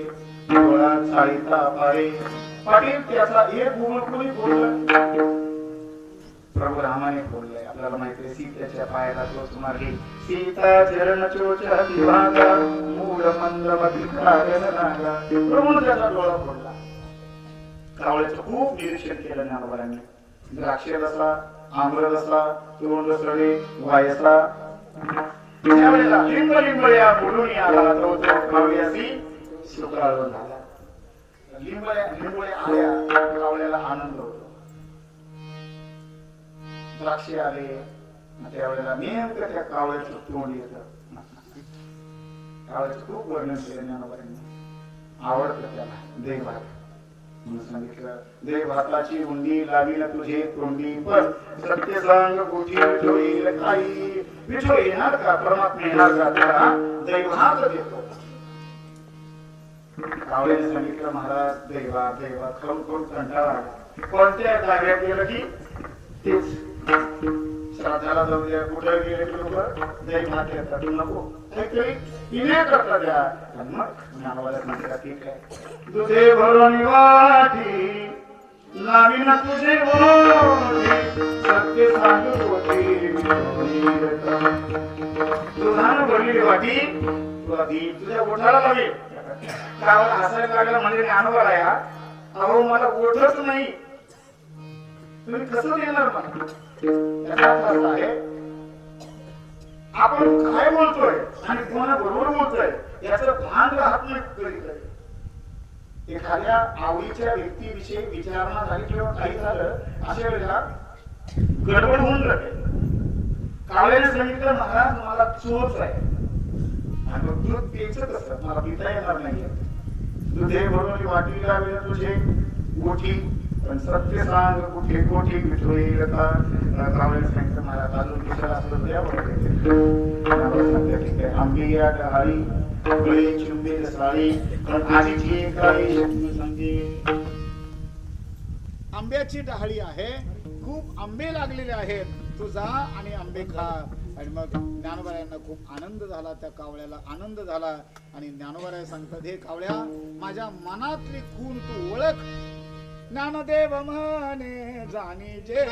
डोळा चाळीता पारे पाटील त्याचा एक भूगोळ कोणी बोललं? प्रभू रामाने बोललंय. आपल्याला माहिती आहे सीतेच्या पायाला तोच मार्गे सीता चरण चोचा विभागा मूळ मंदमती कारण नागा. प्रभूने त्याचा डोळा फोडला. कावळ्याचं खूप निरीक्षण केलं ज्ञानोबांनी. द्राक्ष रसा, आम्र रसा, तोंड सडे, वायसा त्यावेळेला लिंबलिंबळ्या बोलून आला तो कावळ्याशी सुकाळून झाला. लिंबळ्या आल्या कावळ्याला आनंद होतो. द्राक्षे आले त्यावेळेला नेमकं त्या कावळ्याचं तोंड येतं. कावळ्याचं खूप वर्णन केलं ज्ञानोबांनी. आवडतं त्याला देवभात म्हणून सांगितलं. देवभाताची उंडी लावील तुझे तोंडी पण सत्य सांग कुठे विठोईल काही. विठो येणार का? परमात्मा येणार का? त्याला देवभात देतो. कावळ्याने सांगितलं महाराज देवा देवा खाऊन खाऊन कंटाळा आला. कोणत्या जागेत गेलं की तेच श्राद्धाला जाऊ द्या, कुठे गेले की लोक देवभात येतात. नको काहीतरी इने करता द्या. मग ज्ञानोबाला सांगितलं ठीक आहे. तुझे भरून वाटी लावीन तुझे ओढे सत्य सांगू होती तुझा भरलेली वाटी तुला दी तुझ्या ओठाला लावेल. कावळा हसायला लागला म्हणजे ज्ञानोबा या अहो मला ओठच नाही तुम्ही कसं देणार मला? त्याचा अर्थ असा आहे आपण काय बोलतोय आणि कोणा बरोबर बोलतोय याचं भान राहत नाही कधी. एखाद्या आवडीच्या व्यक्तीविषयी विचारणा झाली किंवा काही झालं अशा वेळेला गडबड होऊन जाते. कावळ्याने सांगितलं महाराज मला चोच आहे आणि मग दूध प्यायचं कसं? मला पिता येणार नाही. दुधे भरून वाटी लावेल तुझे गोठी पण सत्य सांग कुठे कोठी विठोईल का? कावळ्याने सांगितलं महाराज अजून दुसरा असलं द्या बरोबर. ठीक आहे. आंबी या डहाळी गळे चिंबेल साळी पण आधीची काही शब्द सांगे. आंब्याची डहाळी आहे, खूप आंबे लागलेले आहेत, तू जा आणि आंबे खा. आणि मग ज्ञानोबारायांना खूप आनंद झाला. त्या कावळ्याला आनंद झाला आणि ज्ञानोबाराय सांगतात हे कावळ्या माझ्या मनातली खून तू ओळख. ज्ञानदेव म्हणे जाणी जे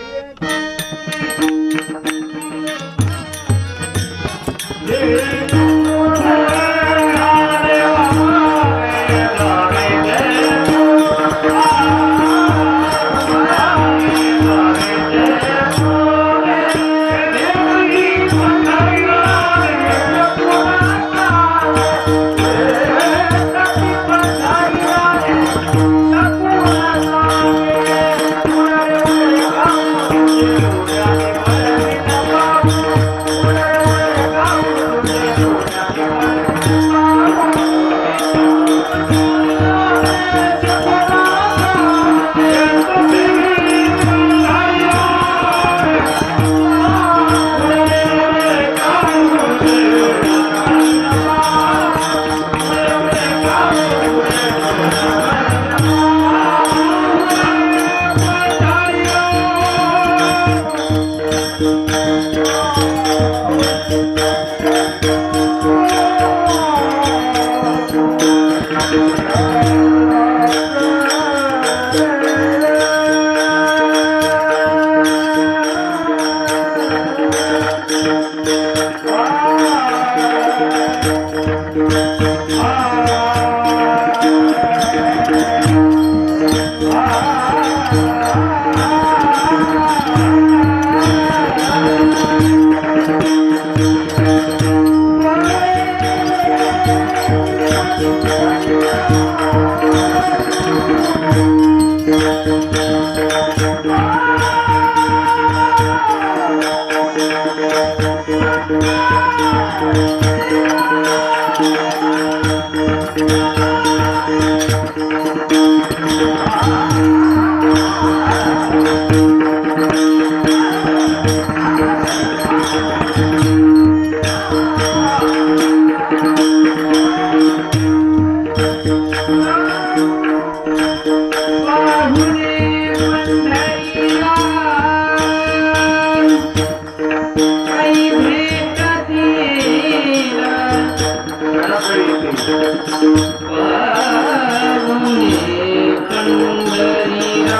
पाहुणे पंढरीला काही भेटतील घराकडे येते. पाहुणे पंढरीला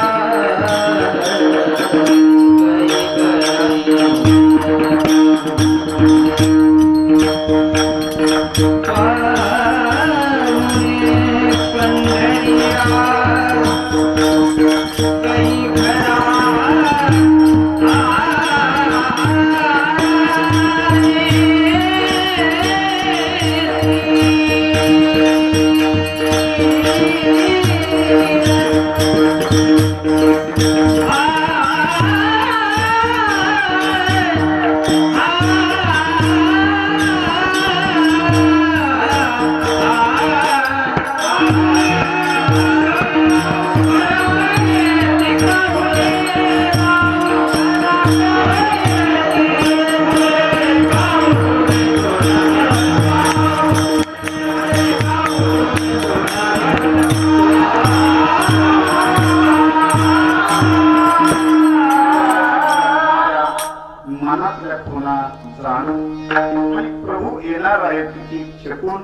मनातल्या खुणा जाणून आणि प्रभू येणार आहे ती शकून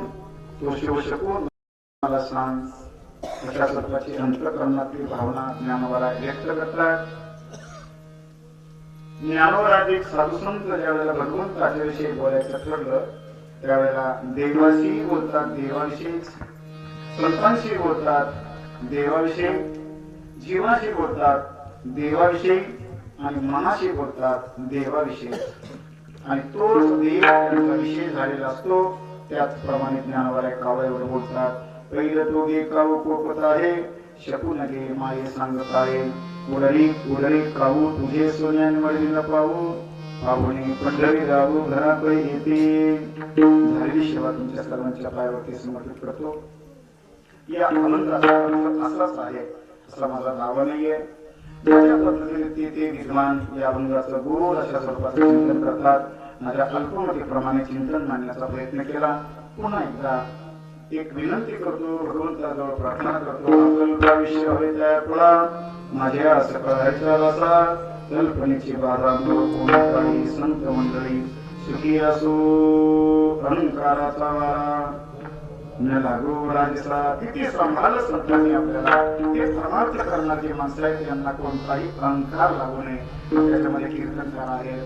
तो शिव शकून मला सांग अशा स्वतःची अंतःकरणातली भावना ज्ञानोबा व्यक्त करतात. ज्ञानोबा साधुसंत ज्या वेळेला भगवंताच्या विषयी बोलायचं ठरलं त्यावेळेला देवाशी बोलतात, देवाविषयी संतांशी बोलतात, देवाविषयी जीवनाशी बोलतात, देवाविषयी आणि मनाशी बोलतात, देवाविषयी. आणि तोच देव त्यांचा विषय झालेला असतो. त्याचप्रमाणे ज्ञानोबा कावळ्यावर बोलतात. पहिलं तो गे काऊ कोपत आहे, शकून गे माये सांगत आहे. उडली उडली काऊ तुझे सोन्याने मळीला पाहू, पाहुणे पंढरी राहू घराकडे येते. झालेली सेवा तुमच्या सर्वांच्या पायावरती समर्पित करतो. या आनंदाचा अर्थ असाच आहे असा माझा दावा नाहीये. ज्या पद्धतीने ते विद्वान या अभंगाचं गोड अशा स्वरूपाचं चिंतन करतात, माझ्या अल्पमतीप्रमाणे चिंतन मांडण्याचा प्रयत्न केला. पुन्हा एकदा एक विनंती करतो, भगवंताजवळ प्रार्थना करतो. अकल्प विषय हवे त्या पुढा माझ्या सकाळच्या रसा कल्पनेची बाधा कोणी संत मंडळी सुखी असो अहंकाराचा वारा न लागू राजसा. किती सांभाळ संतांनी आपल्याला ते परमार्थ करणारी माणसं आहेत, त्यांना कोणताही अहंकार लागू नये. त्याच्यामध्ये कीर्तनकार आहेत,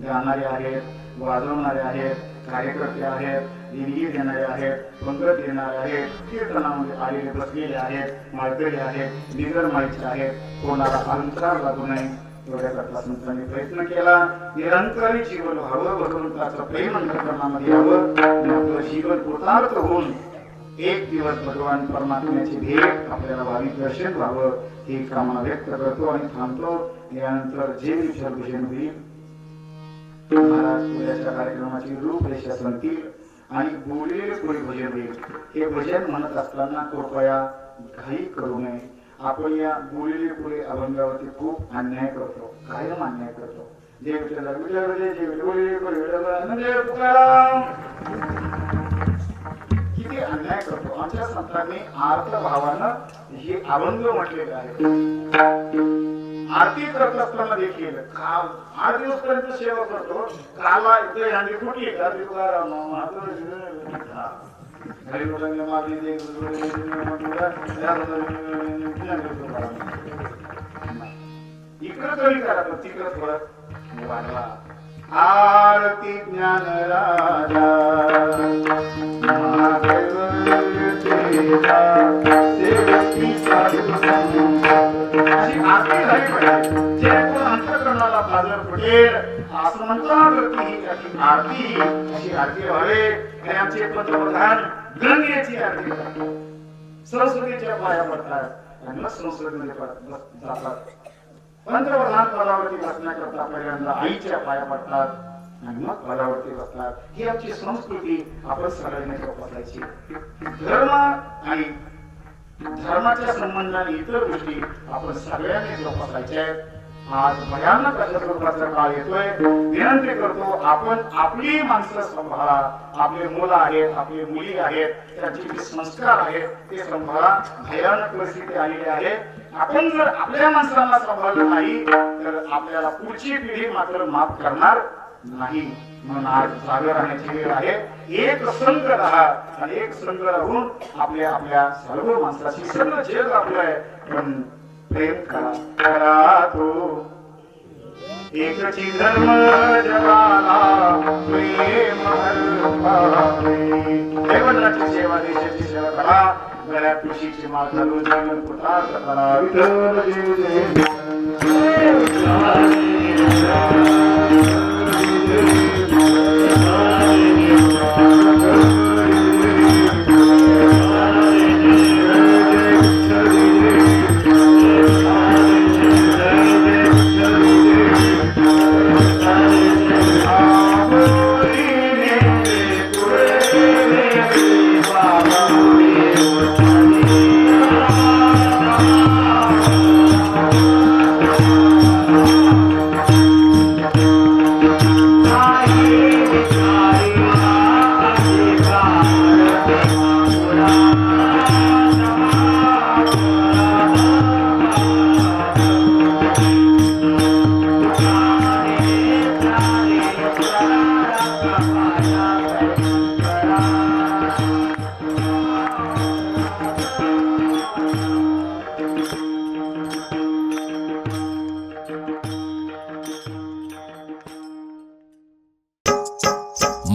गाणारे आहेत, वाजवणारे आहेत, कार्यकर्ते आहेत, देणगी देणारे आहेत, पंगत देणारे आहेत, कीर्तनामध्ये आलेले बसलेले आहेत, माळकरी आहेत, बिगर माळीचे आहेत. कोणाला अहंकार लागू नये एवढ्याकरता संतांनी प्रयत्न केला. निरंकारी जीवन व्हावं, भगवंताचं प्रेम अंतःकरणामध्ये यावं आणि आपलं जीवन कृतार्थ होऊन एक दिवस भगवान परमात्म्याची भेट आपल्याला व्हावी, दर्शन व्हावं ही कामना व्यक्त करतो आणि थांबतो. यानंतर जे विचार भजन होईल, महाराज उद्याच्या कार्यक्रमाची रूपरेषा सांगतील आणि बोललेले कोणी भजन होईल. हे भजन म्हणत असताना कृपया घाई करू नये. आपण या बोललेले पुढे अभंगावरती खूप अन्याय करतो, कायम अन्याय करतो. जे विचार किती अन्याय करतो. आमच्या संतांनी आर्त भावानं हे अभंग म्हटलेले आहे. आरती करत असताना देखील काल 8 दिवसपर्यंत सेवा करतो. काला इथे हंडी फुटली का घरी लोकांनी मागणी दे इकडं कमी करा पण तिकडं थोडं वाढवा. आरती ज्ञान राजा महादेव अशी आरती झाली पाहिजे. जे कोण अंतःकरणाला बाजार पडेल असं म्हणतात की ही आरती अशी आरती व्हावी. आणि आमचे पंतप्रधान गंगेची आरती करतात, सरस्वतीच्या पाया पडतात आणि मग संसदेमध्ये जातात. पंतप्रधान पदावरती बसण्याकरता पहिल्यांदा आईच्या पाया पडतात आणि मग पदावरती बसतात. ही आमची संस्कृती आपण सगळ्यांनी जोपासायची. धर्म आणि धर्माच्या संबंधाने इतर गोष्टी आपण सगळ्यांनी जोपासायच्या आहेत. आज भयानक अशा स्वरूपाचा काळ येतोय. विनंती करतो, आपण आपली माणसं सांभाळा. आपले मुलं आहेत, आपली मुली आहेत, त्यांचे जे संस्कार आहेत ते सांभाळा. भयानक परिस्थिती आलेली आहे. आपण जर आपल्या माणसांना सांभाळलं नाही तर आपल्याला पुढची पिढी मात्र माफ करणार नाही. म्हणून आज जागे राहण्याची वेळ आहे. एक संघ राहा आणि एक संघ राहून आपल्या सर्व माणसाशी सगळं जग आपलं आहे पण प्रेम करा तो एकची धर्म जगाला प्रेम देवनाची सेवा देशाची सेवा करा. गळ्यात तुळशीची माळ घालून जीवन कृतार्थ करा. विठ्ठल जय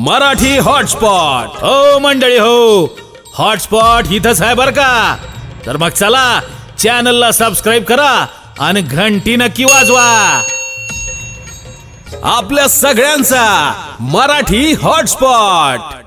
मराठी हॉटस्पॉट. हो मंडळी हो, हॉटस्पॉट इथंच आहे बर का. तर मग चला चॅनलला सबस्क्राईब करा आणि घंटी नक्की वाजवा. आपल्या सगळ्यांचा मराठी हॉटस्पॉट.